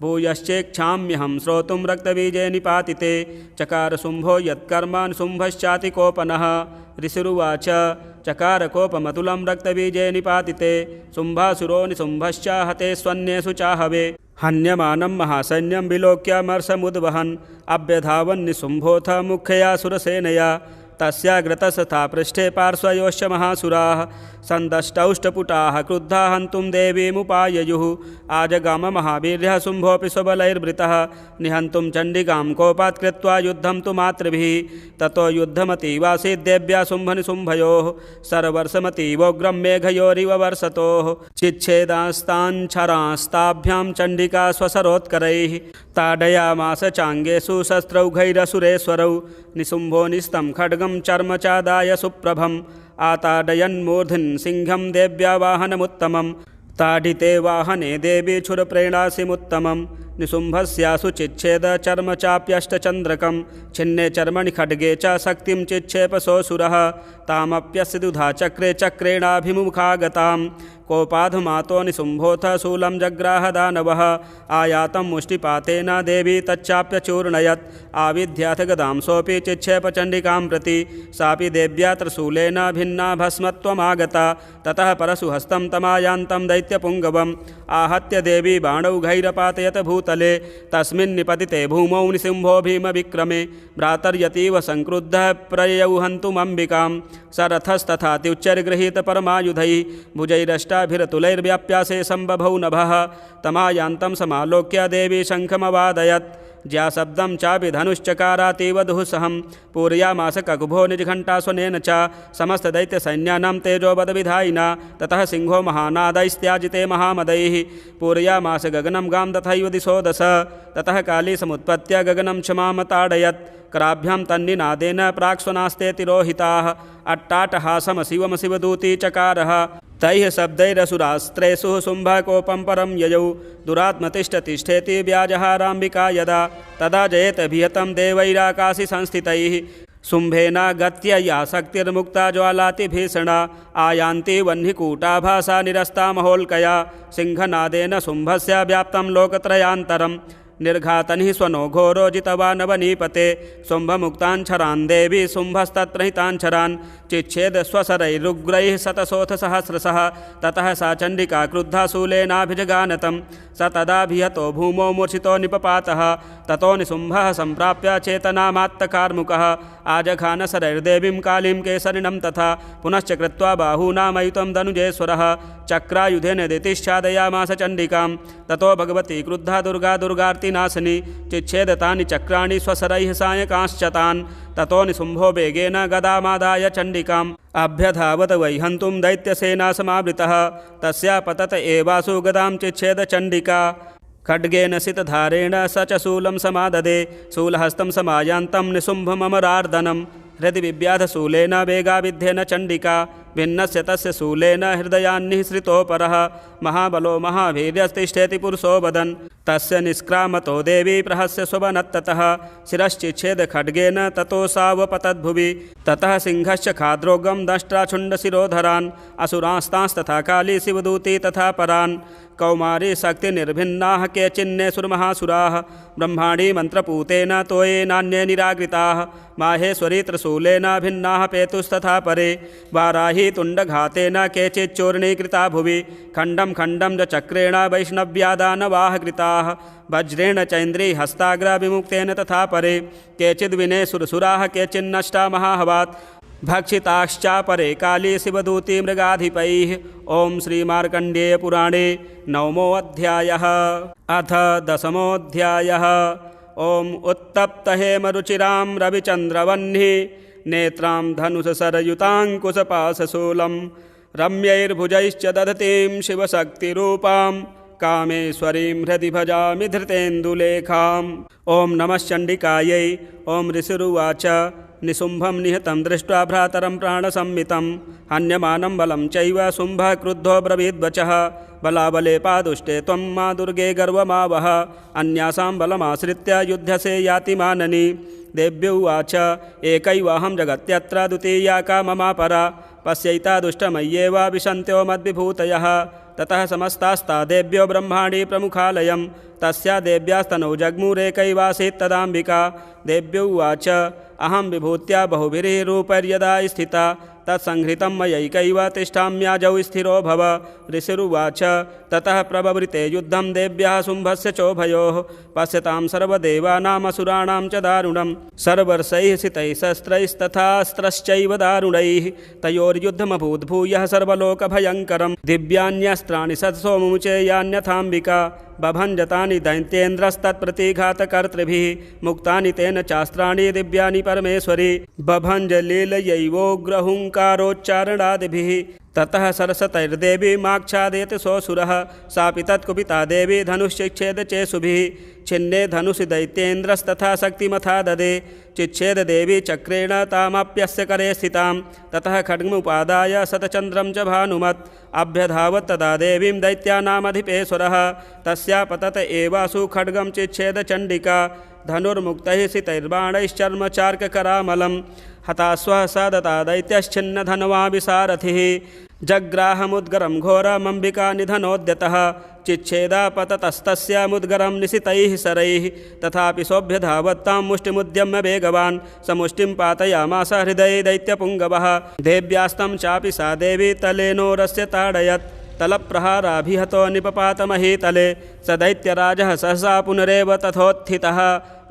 भूयश्चेक्षाम्यहं श्रोतुं रक्तबीजे निपातिते चकार शुम्भो यत्कर्म शुम्भश्चातिकोपनः। ऋषिरुवाच चकारकोपमतुलं रक्तबीजे निपातिते शुम्भासुरो निशुम्भश्च हते स्वन्येषु चाहवे हन्यमानं महासैन्यं विलोक्यामर्षमुद्वहन् अभ्यधावन्निशुम्भोऽथ मुख्यया सुरसेनया तस्याग्रतस्तथा पृष्ठे पार्श्वयोश्च महासुराः सन्दष्टौष्टपुटाः क्रुद्धा हन्तुं देवीमुपाययुः आजगाम महावीर्यः शुम्भोऽपि स्वबलैर्वृतः निहन्तुं चण्डिकां कोपात् कृत्वा युद्धं तु मातृभिः ततो युद्धमतीवासीत् देव्या शुम्भनिशुम्भयोः सर्वर्षमतीवोग्रं मेघयोरिव वर्षतोः चिच्छेदास्ताञ्छरास्ताभ्यां चण्डिका स्वसरोत्करैः ताडयामास चाङ्गेषु शस्त्रौघैरसुरेश्वरौ निशुम्भो निस्तं खड्गं चर्म चादाय सुप्रभम् आताडयन्मूर्ध्नि सिंहं देव्या वाहनमुत्तमं ताडिते वाहने देवी क्षुरप्रेणासिमुत्तमं निशुम्भस्यासु चिच्छेद चर्म चाप्यष्टचन्द्रकं छिन्ने चर्मणि खड्गे च शक्तिं चिक्षेपसोऽसुरः तामप्यस्य दुधा चक्रे चक्रेणाभिमुखागतां कोपाधुमातो निशुम्भोऽथ शूलं जग्राह दानवः आयातं मुष्टिपातेन देवी तच्चाप्यचूर्णयत् आविध्याथ गदां सोऽपि चिक्षेपचण्डिकां प्रति सापि देव्या त्रिशूलेन भिन्ना भस्मत्वमागता ततः परशुहस्तं तमायान्तं दैत्यपुङ्गवम् आहत्य देवी बाणौघैरपातयत भूतले तस्मिन् निपतिते भूमौ निशुम्भो भीमविक्रमे भ्रातर्यतीव संक्रुद्धः प्रयौहन्तुमम्बिकां सरथस्तथात्युच्चैर्गृहीत परमायुधैः भुजैरष्टाभिरतुलैर्व्याप्यासे सम्बभौ नभः तमायान्तं समालोक्य देवी शङ्खमवादयत् ज्याशब्दं चापि धनुश्चकारातीव दुःसहं पूरयामास ककुभो निजघण्टा स्वनेन च समस्तदैत्यसैन्यानां तेजोबदविधायिना ततः सिंहो महानादैस्त्याजिते महामदैः पूरयामास गगनं गां तथैव दिशो दश ततः काली समुत्पत्य गगनं क्षमामताडयत् कराभ्यां तन्निनादेन प्राक्स्वनास्ते तिरोहिताः अट्टाटहासमशिवमशिवदूती चकारः तैः शब्दैरसुरास्त्रेषु शुम्भकोपं परं ययौ दुरात्मतिष्ठतिष्ठेति व्याजहाराम्बिका यदा तदा जयेतभिहतं देवैराकाशि संस्थितैः शुम्भेनागत्य या शक्तिर्मुक्ता ज्वालातिभीषणा आयान्ति वह्निकूटाभासा निरस्ता महोल्कया सिंहनादेन शुम्भस्य व्याप्तं लोकत्रयान्तरम् निर्घातनिः स्वनो घोरो जितवानवनीपते शुम्भमुक्ताञ्छरान् देवी शुम्भस्तत्प्रहिताञ्छरान् चिच्छेद स्वशरैरुग्रैः शतशोऽथ सहस्रशः ततः सा चण्डिका क्रुद्धा शूलेनाभिजगानतं स तदाभिहतो भूमौ मूर्छितो निपपातः ततो निशुम्भः सम्प्राप्य चेतनामात्तकार्मुकः आजघान शरैर्देवीं कालीं केसरिणं तथा पुनश्च कृत्वा बाहूनामयुतं धनुजेश्वरः चक्रायुधेन दितिश्चादयामास चण्डिकां ततो भगवती क्रुद्धा दुर्गा दुर्गार्तिनाशिनी चिच्छेद तानि चक्राणि स्वशरैः सायकांश्च तान् ततो निशुम्भो वेगेन गदामादाय चण्डिकाम् अभ्यधावत वैहन्तुं दैत्यसेना समावृतः तस्या पतत एवासु गदां चिच्छेद चण्डिका खड्गेन सितधारेण स च शूलं समाददे शूलहस्तं समायान्तं निशुम्भममरार्दनं हृदि विव्याधशूलेन वेगाविद्धेन चण्डिका भिन्नस्य तस्य शूलेन हृदयान्निःसृतोपरः महाबलो महावीर्यस्तिष्ठेति पुरुषो वदन् तस्य निष्क्रामतो देवी प्रहस्य स्ववनत्ततः शिरश्चिच्छेद खड्गेन ततो सावपतद्भुवि ततः सिंहश्च खाद्रोगं दष्ट्राछुण्डशिरोधरान् असुरांस्तांस्तथा काली शिवदूती तथा परान् कौमारी शक्तिनिर्भिन्नाः केचिन्ने सुरमहासुराः ब्रह्माणी मन्त्रपूतेन तोयेनान्ये निराकृताः माहेश्वरी त्रिशूलेन भिन्नाः पेतुस्तथा परे वाराही तुण्डघातेन केचिच्चूर्णीकृता भुवि खण्डं खण्डं च चक्रेण वैष्णव्यादानवाः कृताः वज्रेण चैन्द्री हस्ताग्रविमुक्तेन तथा परे केचिद्विने सुरसुराः केचिन्नष्टा महाहवात् भक्षिताश्चापरे काली शिवदूती मृगाधिपैः। ओं श्रीमार्कण्डेयपुराणे नवमोऽध्यायः। अथ दशमोऽध्यायः। ओं उत्तप्तहेमरुचिरां रविचन्द्रवह्निः नेत्रां धनुषसरयुताङ्कुशपाशशूलं रम्यैर्भुजैश्च दधतीं शिवशक्तिरूपां कामेश्वरीं हृदि भजामि धृतेन्दुलेखाम्। ओं नमश्चण्डिकायै। ओं ऋषिरुवाच निशुम्भं निहतं दृष्ट्वा भ्रातरं प्राणसंमितं हन्यमानं बलं चैव शुम्भः क्रुद्धो ब्रवीद्वचः बलाबले पादुष्टे त्वं मा दुर्गे गर्वमावह अन्यासां बलमाश्रित्य युध्यसे याति माननी। देव्युवाच एकैवाहं जगत्यत्र द्वितीया का ममापरा पश्यैता दुष्टमय्येव विशन्त्यो मद्विभूतयः। ततः समस्तास्ता देव्यो ब्रह्माणि प्रमुखालयं तस्या देव्यास्तनौ जग्मुरेकैवासीत् तदाम्बिका। देव्युवाच अहं विभूत्या बहुभिरूपैर्यदा स्थिता तत्संहृतं मयैकैव तिष्ठाम्याजौ स्थिरो भव। ऋषिरुवाच ततः प्रववृते युद्धं देव्याः शुम्भस्य चोभयोः पश्यतां सर्वदेवानामसुराणां च दारुणं सर्वर्षैः सितैः शस्त्रैस्तथास्त्रश्चैव दारुणैः तयोर्युद्धमभूत् भूयः सर्वलोकभयङ्करं दिव्यान्यस्त्राणि सत्सो मुमुचे यान्यथाम्बिका बभञ्जतानि दैत्येन्द्रस्तत्प्रतिघातकर्तृभिः मुक्तानि तेन चास्त्राणि दिव्यानि परमेश्वरी बभञ्जलीलयैवोग्रहुङ्कारोच्चारणादिभिः। ततः सरसतैर्देवी माक्षादेति सोऽसुरः सापि तत्कुपिता देवी धनुश्चिच्छेद चेषुभिः छिन्ने धनुषि दैत्येन्द्रस्तथा शक्तिमथा ददे चिच्छेद देवी चक्रेण तामप्यस्य करे स्थितां ततः खड्गमुपादाय शतचन्द्रं च भानुमत् अभ्यधावत् तदा देवीं दैत्यानामधिपेश्वरः तस्या पतत एवासु खड्गं चिच्छेद चण्डिका धनुर्मुक्तैः सितैर्बाणैश्चर्मचार्ककरामलं हताश्वः स दता दैत्यश्छिन्नधनवा विसारथिः जग्राहमुद्गरं घोरमम्बिका निधनोद्यतः चिच्छेदापततस्तस्य मुद्गरं निशितैः शरैः तथापि सोऽभ्यधावत्तां मुष्टिमुद्यम्य वेगवान् समुष्टिं पातयामास हृदये दैत्यपुङ्गवः। देव्यास्तं चापि सा देवी तलेनोरस्य ताडयत् तलप्रहाराभिहतो निपपातमहीतले स दैत्यराजः सहसा पुनरेव तथोत्थितः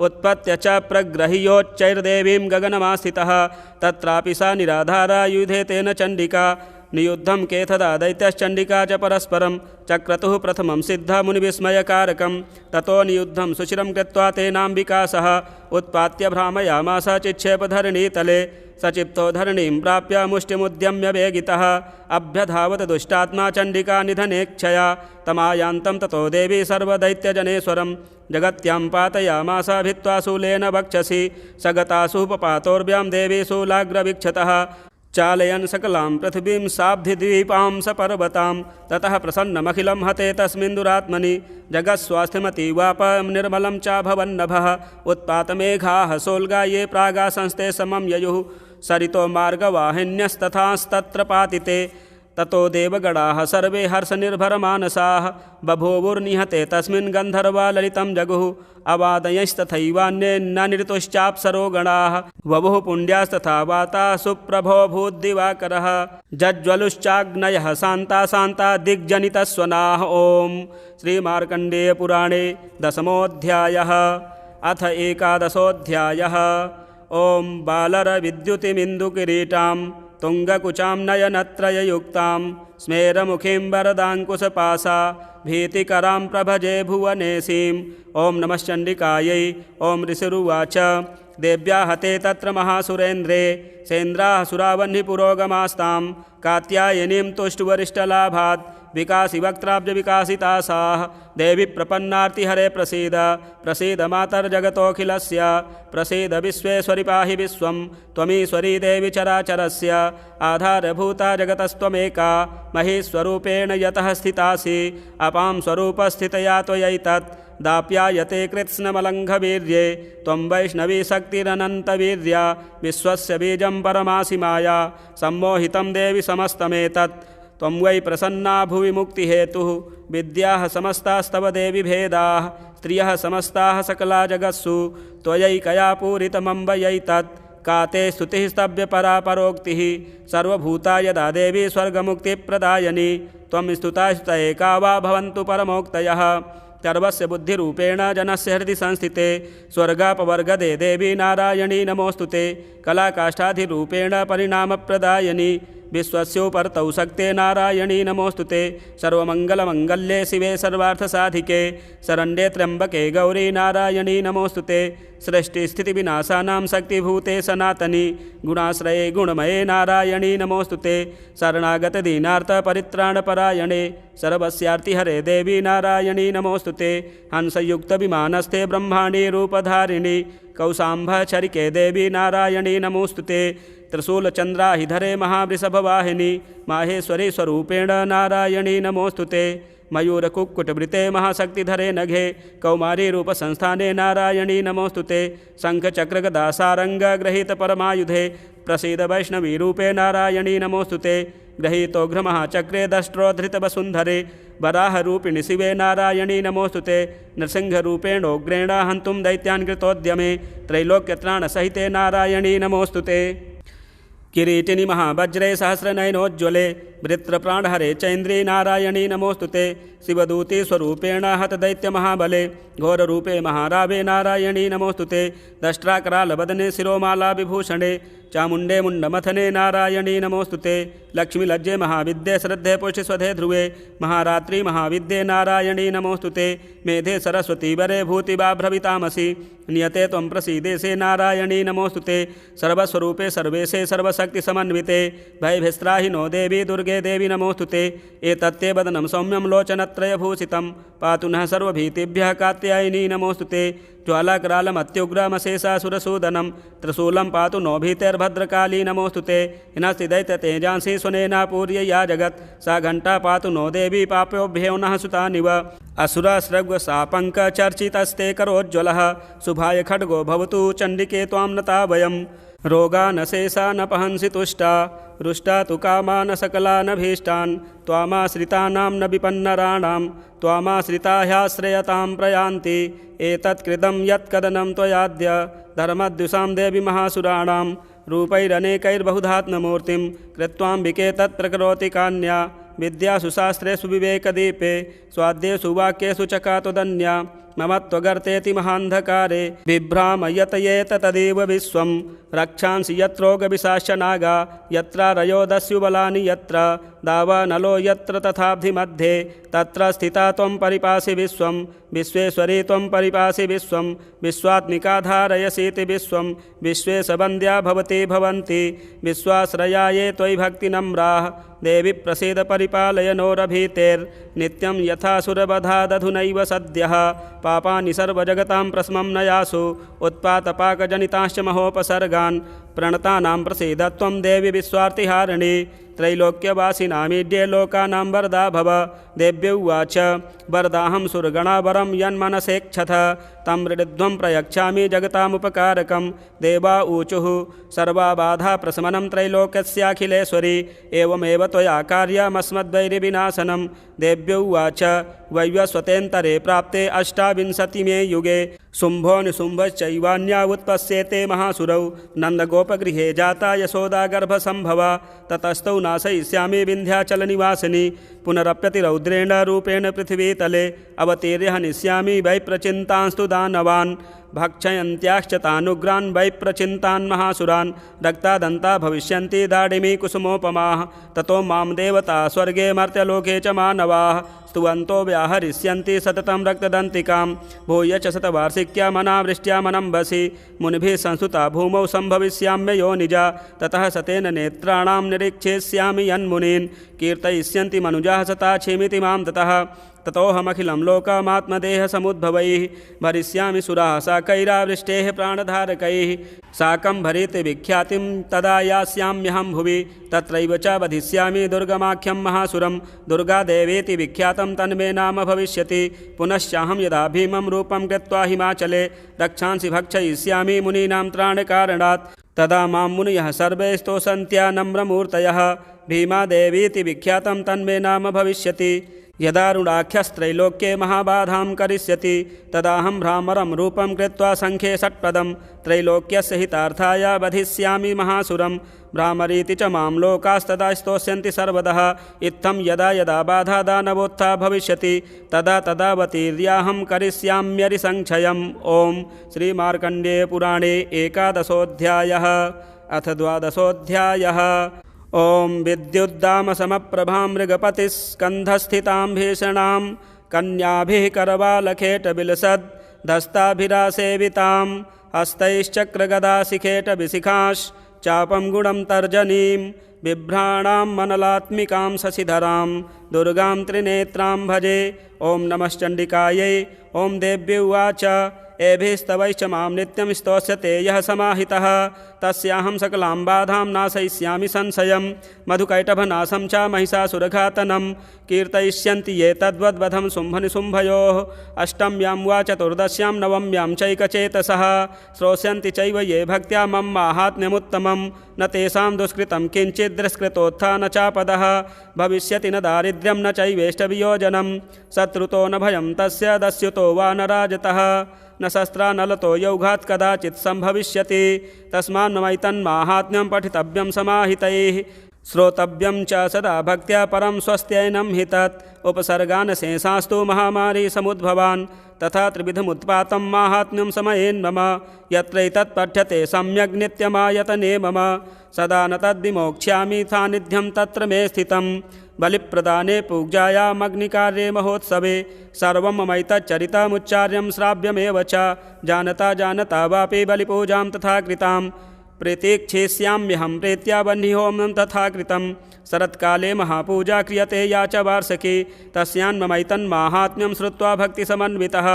उत्पत्य च प्रग्रह्योच्चैर्देवीं गगनमास्थितः तत्रापि सा निराधारा युधे तेन चण्डिका नियुद्धं केथदा दैत्यश्चण्डिका च परस्परं चक्रतुः प्रथमं सिद्धमुनिविस्मयकारकं ततो नियुद्धं सुचिरं कृत्वा तेनाम्बिका सह उत्पात्य भ्रामयामास चिक्षेपधरणीतले सचिप्तो धरणीं प्राप्य मुष्टिमुद्यम्य वेगितः अभ्यधावत दुष्टात्मा चण्डिका निधनेक्षया तमायान्तं ततो देवी सर्वदैत्यजनेश्वरं जगत्यां पातयामास भित्त्वा शूलेन वक्षसि सगतासूपपातोर्व्यां देवी शूलाग्रवीक्षतः चालयन् सकलां पृथिवीं साब्धिद्वीपां सपर्वतां ततः प्रसन्नमखिलं हते तस्मिन् दुरात्मनि जगत्स्वास्थ्यमतीवापं निर्मलं चाभवन्नभः उत्पातमेघाः सोल्गा ये प्रागासंस्ते समं ययुः सरितो मार्गवाहिन्यस्तथास्तत्र पातिते ततो देवगणाः सर्वे हर्षनिर्भरमानसाः बभूवुर्निहते तस्मिन् गन्धर्वा ललितं जगुः अवादयस्तथैवान्ये न निऋतुश्चाप्सरो गणाः ववुः पुण्ड्यास्तथा वाता सुप्रभो भूद्दिवाकरः जज्ज्वलुश्चाग्नयः शान्ता शान्ता दिग्जनितस्वनाः। ॐ श्रीमार्कण्डेयपुराणे दशमोऽध्यायः अथ एकादशोऽध्यायः। ॐ बालरविद्युतिमिन्दुकिरीटां तुङ्गकुचां नयनत्रययुक्तां स्मेरमुखीं वरदाङ्कुशपाशा भीतिकरां प्रभजे भुवनेशीम्। ॐ नमश्चण्डिकायै। ॐ ऋषिरुवाच देव्या हते तत्र महासुरेन्द्रे सेन्द्राः सुरावह्निपुरोगमास्तां कात्यायनीं तुष्टुवरिष्ठलाभात् विकासि वक्त्राब्जविकासितासाः देवी प्रपन्नार्तिहरे प्रसीद प्रसीद मातर्जगतोऽखिलस्य प्रसीद विश्वेश्वरि पाहि विश्वं त्वमीश्वरी देवी चराचरस्य आधारभूता जगतस्त्वमेका महीस्वरूपेण यतः स्थितासि अपां स्वरूपस्थितया त्वयैतत् दाप्यायते कृत्स्नमलङ्घवीर्ये त्वं वैष्णवी शक्तिरनन्तवीर्या विश्वस्य बीजं परमासि माया सम्मोहितं देवि समस्तमेतत् त्वं वै प्रसन्ना भुवि मुक्तिहेतुः विद्याः समस्तास्तव देवि भेदाः स्त्रियः समस्ताः सकला जगत्सु त्वयैकया पूरितमम्बयैतत् का ते स्तुतिः स्तव्यपरा परोक्तिः सर्वभूता यदा देवी स्वर्गमुक्तिप्रदायिनी त्वं स्तुता स्तुतैका वा भवन्तु परमोक्तयः सर्वस्य बुद्धिरूपेण जनस्य हृदि संस्थिते स्वर्गापवर्गदे देवी नारायणी नमोऽस्तुते कलाकाष्ठाधिरूपेण परिणामप्रदायिनी विश्वस्योपरतौ शक्ते नारायणी नमोऽस्तुते सर्वमङ्गलमङ्गल्ये शिवे सर्वार्थसाधिके शरण्ये त्र्यम्बके गौरी नारायणी नमोऽस्तुते सृष्टिस्थितिविनाशानां शक्तिभूते सनातनी गुणाश्रये गुणमये नारायणी नमोऽस्तुते शरणागतदीनार्तपरित्राणपरायणे सर्वस्यार्तिहरे देवी नारायणी नमोऽस्तुते हंसयुक्तविमानस्थे ब्रह्माण्डी रूपधारिणी कौशाम्भचरिके देवी नारायणी नमोऽस्तुते त्रिशूलचन्द्राहिधरे महावृषभवाहिनी माहेश्वरी स्वरूपेण नारायणी नमोऽस्तुते मयूरकुक्कुटवृते महाशक्तिधरे नघे कौमारी रूपसंस्थाने नारायणी नमोऽस्तुते शङ्खचक्रगदासारङ्गगृहीतपरमायुधे प्रसीद वैष्णवीरूपे नारायणी नमोऽस्तुते गृहीतोघ्रमहाचक्रे दष्ट्रोद्धृतवसुन्धरे वराहरूपिणि शिवे नारायणी नमोऽस्तुते नृसिंहरूपेणोग्रेण हन्तुं दैत्यान् कृतोद्यमे त्रैलोक्यत्राणसहिते नारायणी नमोऽस्तुते किरीटिनि महावज्रे सहस्रनयनोज्ज्वले वृत्रप्राणहरे चैन्द्री नारायणी नमोऽस्तुते शिवदूती स्वरूपेण हतदैत्यमहाबले घोररूपे महारावे नारायणी नमोऽस्तुते दष्ट्राकरालवदने शिरोमाला विभूषणे चामुण्डे मुण्डमथने नारायणी नमोऽस्तुते लक्ष्मीलज्जे महाविद्ये श्रद्धे पुष्टिस्वधे ध्रुवे महारात्रि महाविद्ये नारायणी नमोऽस्तुते मेधे सरस्वती वरे भूतिवाभ्रवितामसि नियते त्वं प्रसीदेशे नारायणी नमोऽस्तुते सर्वस्वरूपे सर्वेशे सर्वशक्तिसमन्विते भयभिस्त्राहिनो देवी दुर्गे देवी नमोऽस्तुते एतत्ते वदनं सौम्यं लोचनत्रयभूषितं पातु नः सर्वभीतिभ्यः कात्यायनी नमोऽस्तुते ज्वालाकरालमत्युग्रमशेषासुरसूदनं त्रिशूलं पातु नो भीतेर्भद्रकाली नमोऽस्तुते हिनस्ति दैत्यतेजांसि स्वनेना पूर्य या जगत् सा घण्टा पातु नो देवी पाप्योभ्यो नः सुतानिव असुराश्रग्वशापङ्कचर्चितस्ते करोज्ज्वलः शुभाय खड्गो भवतु चण्डिके त्वां नता वयं रोगानशेषा न पहंसि तुष्टा रुष्टा तु कामान् सकलानभीष्टान् त्वामाश्रितानां न विपन्नराणां त्वामाश्रिता ह्याश्रयतां प्रयान्ति एतत्कृतं यत्कदनं त्वयाद्य धर्मद्युषां देवी महासुराणां रूपैरनेकैर्बहुधात्ममूर्तिं कृत्वाम्बिके तत्प्रकरोति कान्या विद्यासु शास्त्रेषु विवेकदीपे स्वाद्येषु वाक्येषु चकातुदन्या मम त्वगर्तेति महान्धकारे बिभ्रामयत येत तदेव विश्वं रक्षांसि यत्रोगविशाश्च नागा यत्रारयो दस्युबलानि यत्र दावानलो यत्र तथाब्धि मध्ये तत्र स्थिता त्वं परिपासि विश्वं विश्वेश्वरी त्वं परिपासि विश्वं विश्वात्मिका धारयसीति विश्वं विश्वेशवन्द्या भवति भवन्ति विश्वाश्रया ये त्वयि भक्तिनम्राः देवि प्रसीद परिपालय नोरभीतेर्नित्यं यथासुरवधादधुनैव सद्यः पापानि सर्वजगतां प्रस्मं न यासु उत्पातपाकजनिताश्च महोपसर्गान् प्रणतानां प्रसीद त्वं देवि विश्वार्तिहारिणी त्रैलोक्यवासिनामीड्ये लोकानां वरदा भव देव्य उवाच वरदाहं सुरगणावरं यन्मनसेक्षथ तं मृडिध्वं प्रयच्छामि जगतामुपकारकं देवा ऊचुः सर्वाबाधा प्रशमनं त्रैलोक्यस्याखिलेश्वरी एवमेव त्वया कार्यमस्मद्वैरिविनाशनं देव्य उवाच वैवस्वतेऽन्तरे प्राप्ते अष्टाविंशतिमे युगे शुम्भो निशुम्भश्चैवान्या उत्पश्येते महासुरौ नन्दगोपगृहे जाता यशोदागर्भसम्भवा ततस्तौ नाशयिष्यामि विन्ध्याचलनिवासिनी पुनरप्यतिरौद्रेण रूपेण पृथिवीतले अवतीर्य हनिष्यामि वैप्रचिन्तांस्तु दानवान् भक्षयन्त्याश्च तानुग्रान् वैप्रचिन्तान् महासुरान् रक्तादन्ता भविष्यन्ति दाडिमी कुसुमोपमाः ततो मां देवता स्वर्गे मर्त्यलोके च मानवाः स्तुवन्तो व्याहरिष्यन्ति सततं रक्तदन्तिकां भूय च शतवार्षिक्या मनावृष्ट्या मनम्बसि मुनिभिः संस्तुता भूमौ सम्भविष्याम्य योनिजा ततः सतेन नेत्राणां निरीक्षेष्यामि यन्मुनीन् कीर्तयिष्यन्ति मनुजाः सताक्षेमिति मां ततोऽहमखिलं लोकमात्मदेहसमुद्भवैः भरिष्यामि सुराः साकैरावृष्टेः प्राणधारकैः साकं भरित विख्यातिं तदा यास्याम्यहं भुवि तत्रैव च वधिष्यामि दुर्गमाख्यं महासुरं दुर्गादेवेति विख्यातं तन्मे नाम भविष्यति पुनश्चाहं यदा भीमं रूपं कृत्वा हिमाचले रक्षांसि भक्षयिष्यामि मुनीनां त्राणकारणात् तदा मां मुनयः सर्वे स्तोषन्त्या नम्रमूर्तयः भीमादेवीति विख्यातं तन्मे नाम भविष्यति यदारुणाख्यस्त्रैलोक्ये महाबाधां करिष्यति तदाहं भ्रामरं रूपं कृत्वा सङ्ख्ये षट्पदं त्रैलोक्यस्य हितार्थाय वधिष्यामि महासुरं भ्रामरीति च मां लोकास्तदा स्तोष्यन्ति सर्वदः इत्थं यदा यदा बाधा दानवोत्था भविष्यति तदा तदावतीर्याहं करिष्याम्यरिसङ्क्षयम्। ॐ श्रीमार्कण्डेयपुराणे एकादशोऽध्यायः अथ द्वादशोऽध्यायः। ॐ विद्युद्दामसमप्रभां मृगपतिः स्कन्धस्थितां भीषणां कन्याभिः करवालखेटविलसद् धस्ताभिरासेवितां हस्तैश्चक्रगदाशिखेटविशिखाश्चापं गुणं तर्जनीं बिभ्राणां मनलात्मिकां शशिधरां दुर्गां त्रिनेत्रां भजे। ॐ नमश्चण्डिकायै। ॐ देव्य उवाच एभिस्तवैश्च मां नित्यं स्तोष्यते यः समाहितः तस्याहं सकलां बाधां नाशयिष्यामि संशयं मधुकैटभनाशं च महिषासुरघातनं कीर्तयिष्यन्ति ये तद्वद्वधं शुम्भनिशुम्भयोः अष्टम्यां वा चतुर्दश्यां नवम्यां चैकचेतसः श्रोष्यन्ति चैव ये भक्त्या मम माहात्म्यमुत्तमं न तेषां दुष्कृतं किञ्चित् दुष्कृतोत्था न चापदः भविष्यति न दारिद्र्यं न चैवेष्टवियोजनं शत्रुतो न भयं तस्य दस्युतो वा न राजतः न शस्त्रानलतो यौघात् कदाचित् सम्भविष्यति तस्मान्मैतन्माहात्म्यं पठितव्यं समाहितैः श्रोतव्यं च सदा भक्त्या परं स्वस्त्यैनं हि तत् उपसर्गान् शेषास्तु महामारी समुद्भवान् तथा त्रिविधमुत्पातं माहात्म्यं समयेन्मम यत्रैतत् पठ्यते सम्यग् नित्यमायतने मम सदा न तद्विमोक्ष्यामि सान्निध्यं तत्र मे स्थितं बलिप्रदाने पूजायामग्निकार्ये महोत्सवे सर्वं ममैतच्चरितमुच्चार्यं श्राव्यमेव च जानता जानता वापि बलिपूजां तथा कृतां प्रीतीक्षिष्याम्यहं प्रीत्या वह्निहोमं तथा कृतं शरत्काले महापूजा क्रियते या च वार्षिकी तस्यान्ममैतन्माहात्म्यं श्रुत्वा भक्तिसमन्वितः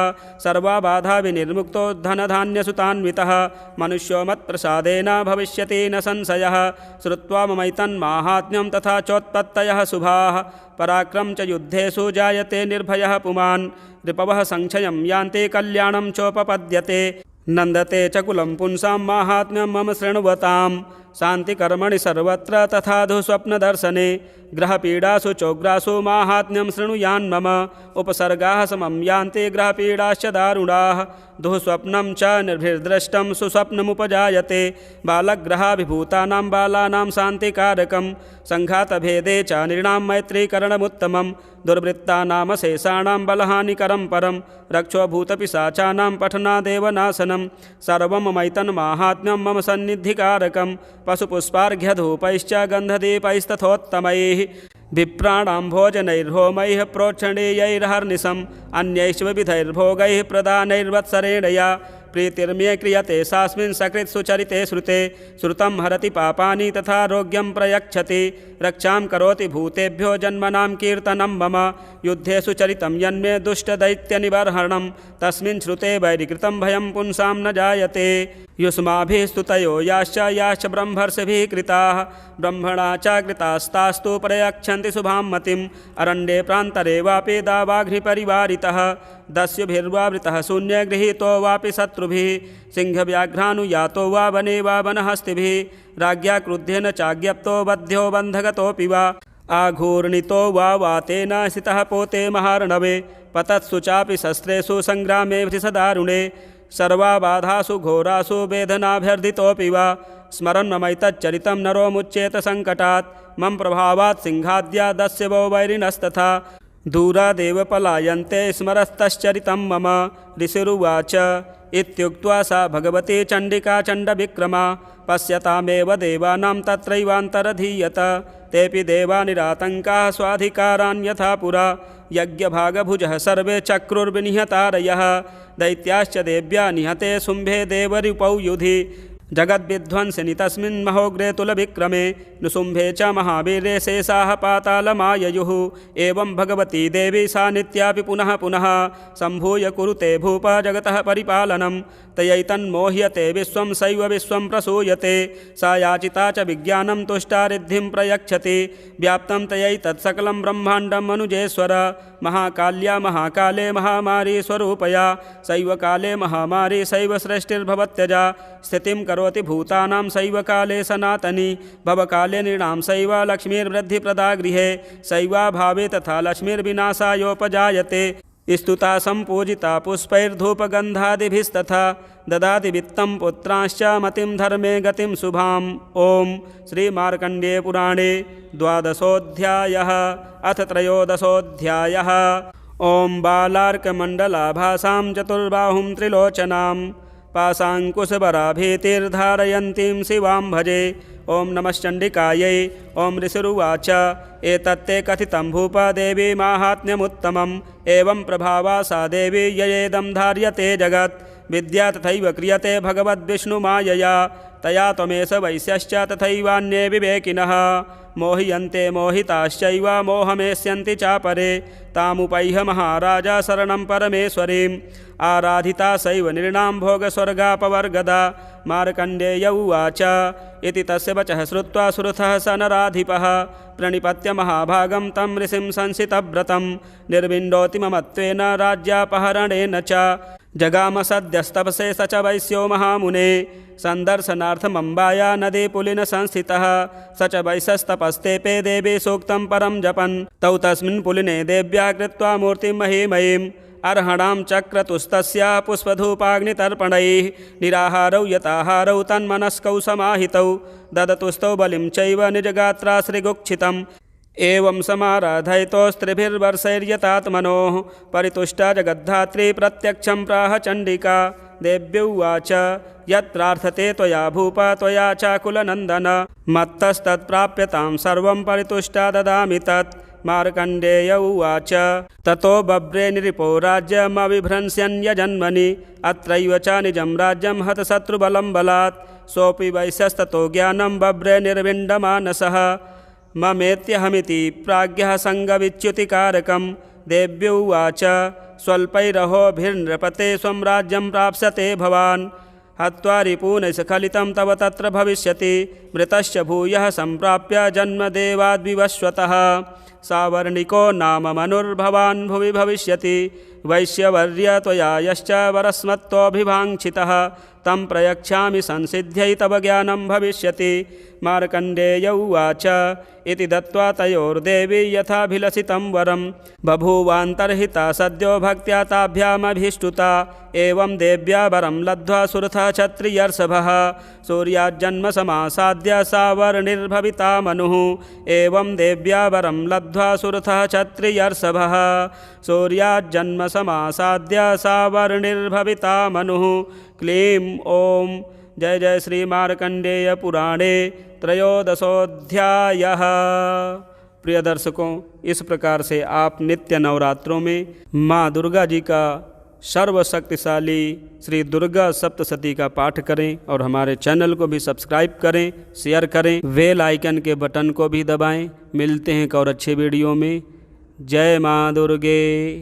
सर्वाबाधा विनिर्मुक्तो धनधान्यसुतान्वितः मनुष्यो मत्प्रसादेन भविष्यति न संशयः श्रुत्वा ममैतन्माहात्म्यं तथा चोत्पत्तयः शुभाः पराक्रम च युद्धेषु जायते निर्भयः पुमान् रिपवः संक्षयं यान्ति कल्याणं चोपपद्यते नन्दते च कुलं पुंसां माहात्म्यं मम शृण्वताम् शान्तिकर्मणि सर्वत्र तथाधु स्वप्नदर्शने ग्रहपीडासु चोग्रासु माहात्म्यं शृणुयान्मम उपसर्गाः समं यान्ति ग्रहपीडाश्च दारुणाः दुःस्वप्नं च निर्भिर्दृष्टं सुस्वप्नमुपजायते बालग्रहाभिभूतानां बालानां शान्तिकारकं सङ्घातभेदे च नृणां मैत्रीकरणमुत्तमं दुर्वृत्तानां शेषाणां बलहानिकरं परं रक्षोभूतपिशाचानां पठनादेव नाशनं सर्वममैतन्माहात्म्यं मम सन्निधिकारकं पशुपुष्पार्घ्यधूपैश्च गन्धदीपैस्तथोत्तमैः विप्राणां भोजनैर्होमैः प्रोक्षणीयैर्हर्निशम् अन्यैश्विधैर्भोगैः प्रदानैर्वत्सरेण या प्रीतिर्मे क्रियते सास्मिन् सकृत् सुचरिते श्रुते श्रुतं हरति पापानि तथारोग्यं प्रयच्छति रक्षां करोति भूतेभ्यो जन्मनां कीर्तनं मम युद्धे सुचरितं यन्मे दुष्टदैत्यनिबर्हणं तस्मिन् श्रुते वैरिकृतं भयं पुंसां न जायते युष्माभिः स्तुतयो याश्च ब्रह्मर्षिभिः कृताः ब्रह्मणा च कृतास्तास्तु प्रयच्छन्ति शुभां मतिम् अरण्ये प्रान्तरे वापि दावाघ्रिपरिवारितः दस्युभिर्वावृतः शून्यगृहीतो वापि शत्रुभिः सिंहव्याघ्रानुयातो वा वने वा वनहस्तिभिः राज्ञा क्रुद्धेन चाज्ञप्तो बध्यो बन्धगतोऽपि वा आघूर्णितो वा वातेन सितः पोते महार्णवे पतत्सु चापि शस्त्रेषु सङ्ग्रामे सदारुणे सर्वाबाधासु घोरासु वेदनाभ्यर्दितोऽपि वा स्मरन्ममैतच्चरितं नरो मुच्येत सङ्कटात् मम प्रभावात् सिंहाद्यादस्य वो वैरिणस्तथा दूरादेव पलायन्ते स्मरस्तश्चरितं मम ऋषिरुवाच इत्युक्त्वा सा भगवती चण्डिका चण्डविक्रमा पश्यतामेव देवानां तत्रैवान्तरधीयत तेऽपि देवा निरातङ्काः स्वाधिकारान् यथा पुरा यज्ञभागभुजः सर्वे चक्रुर्विनिहतारयः दैत्याश्च देव्या निहते शुम्भे देवरिपौ युधि जगद्विध्वंसिनि तस्मिन् महोग्रे तुलविक्रमे नुशुम्भे च महावीरे शेषाः पातालमाययुः एवं भगवती देवी सा नित्यापि पुनः पुनः सम्भूय कुरुते भूप जगतः परिपालनं तयैतन्मोह्यते विश्वं सैव विश्वं प्रसूयते सा याचिता च विज्ञानं तुष्टा रिद्धिं प्रयच्छति व्याप्तं तयैतत्सकलं ब्रह्माण्डं मनुजेश्वर महाकाल्या महाकाले महामारी स्वरूपया सैव काले महामारी सैव सृष्टिर्भवत्यजा स्थितिं करोति भूतानां सैव काले सनातनी भवकाले नृणां सैव लक्ष्मीर्वृद्धिप्रदा गृहे सैवाभावे तथा लक्ष्मीर्विनाशायोपजायते स्तुता सम्पूजिता पुष्पैर्धूपगन्धादिभिस्तथा ददाति वित्तं पुत्रांश्च मतिं धर्मे गतिं शुभाम्। ॐ श्रीमार्कण्डेयपुराणे द्वादशोऽध्यायः अथ त्रयोदशोऽध्यायः। ॐ बालार्कमण्डलाभासां चतुर्बाहुं त्रिलोचनां पाशाङ्कुशबराभीतिर्धारयन्तीं शिवां भजे। ॐ नमश्चण्डिकायै। ॐ ऋषिरुवाच एतत्ते कथितं भूपदेवी माहात्म्यमुत्तमम् एवं प्रभावा सा देवी ययेदं धार्यते जगत् विद्या तथैव क्रियते भगवद्विष्णुमायया तया त्वमेष वैश्यश्च तथैवान्ये विवेकिनः मोह्यन्ते मोहिताश्चैव मोहमेष्यन्ति चापरे तामुपैह महाराजा शरणं परमेश्वरीम् आराधिता सैव नृणां भोगस्वर्गापवर्गदा। मार्कण्डेय उवाच इति तस्य वचः श्रुत्वा सुरथः स नराधिपः प्रणिपत्य महाभागं तं ऋषिं संसितव्रतं निर्विण्डोति ममत्वेन राज्यापहरणेन च जगाम सद्यस्तपसे स च वैश्यो महामुने सन्दर्शनार्थमम्बाया नदी पुलिन संस्थितः स च वैश्यस्तपस्तेपे देवी सूक्तं परं जपन् तौ तस्मिन् पुलिने देव्या कृत्वा मूर्तिं महीमयीम् अर्हणां चक्रतुस्तस्य पुष्पधूपाग्नितर्पणैः निराहारौ यताहारौ तन्मनस्कौ समाहितौ ददतुस्तौ बलिं चैव निजगात्रा श्रीगुक्षितम् एवं समाराधयितोस्त्रिभिर्वर्षैर्यतात्मनोः परितुष्टा जगद्धात्री प्रत्यक्षं प्राह चण्डिका देव्युवाच यत्प्रार्थते त्वया भूप त्वया चाकुलनन्दन मत्तस्तत्प्राप्यतां सर्वं परितुष्टा ददामि तत्। मार्कण्डेय उवाच ततो बभ्रे नृपो राज्यमविभ्रंस्यन्यजन्मनि अत्रैव च निजं राज्यं हतशत्रुबलं बलात् सोऽपि वैश्यस्ततो ज्ञानं बभ्रे निर्विण्डमानसः ममेत्यहमिति प्राज्ञः सङ्गविच्युतिकारकं। देव्युवाच स्वल्पैरहोभिर्नृपते स्वं राज्यं प्राप्स्यते भवान् हत्वा रिपूनस्खलितं तव तत्र भविष्यति मृतश्च भूयः सम्प्राप्य जन्मदेवाद्विवस्वतः सावर्णिको नाम मनुर्भवान् भुवि भविष्यति वैश्यवर्य त्वया यश्च वरस्मत्तोऽभिवाञ्छितः तं प्रयच्छामि संसिद्ध्यै तव ज्ञानं भविष्यति। मार्कण्डेय उवाच इति दत्त्वा तयोर्देवी यथाभिलषितं वरं बभूवान्तर्हिता सद्यो भक्त्या ताभ्यामभीष्टुता। एवं देव्या वरं लब्ध्वा सुरथः क्षत्रियर्षभः सूर्याज्जन्मसमासाद्य सावर्णिर्भविता मनुः। एवं देव्या वरं लब्ध्वा सुरथः क्षत्रियर्षभः सूर्याज्जन्मसमासाद्य सावर्णिर्भविता मनुः। क्लीं ॐ। जय जय श्री मार्कण्डेय पुराणे त्रयोदशोऽध्यायः। प्रिय दर्शकों, इस प्रकार से आप नित्य नवरात्रों में माँ दुर्गा जी का सर्वशक्तिशाली श्री दुर्गा सप्तशती का पाठ करें और हमारे चैनल को भी सब्सक्राइब करें, शेयर करें, बेल आइकन के बटन को भी दबाएं। मिलते हैं एक और अच्छे वीडियो में। जय माँ दुर्गे।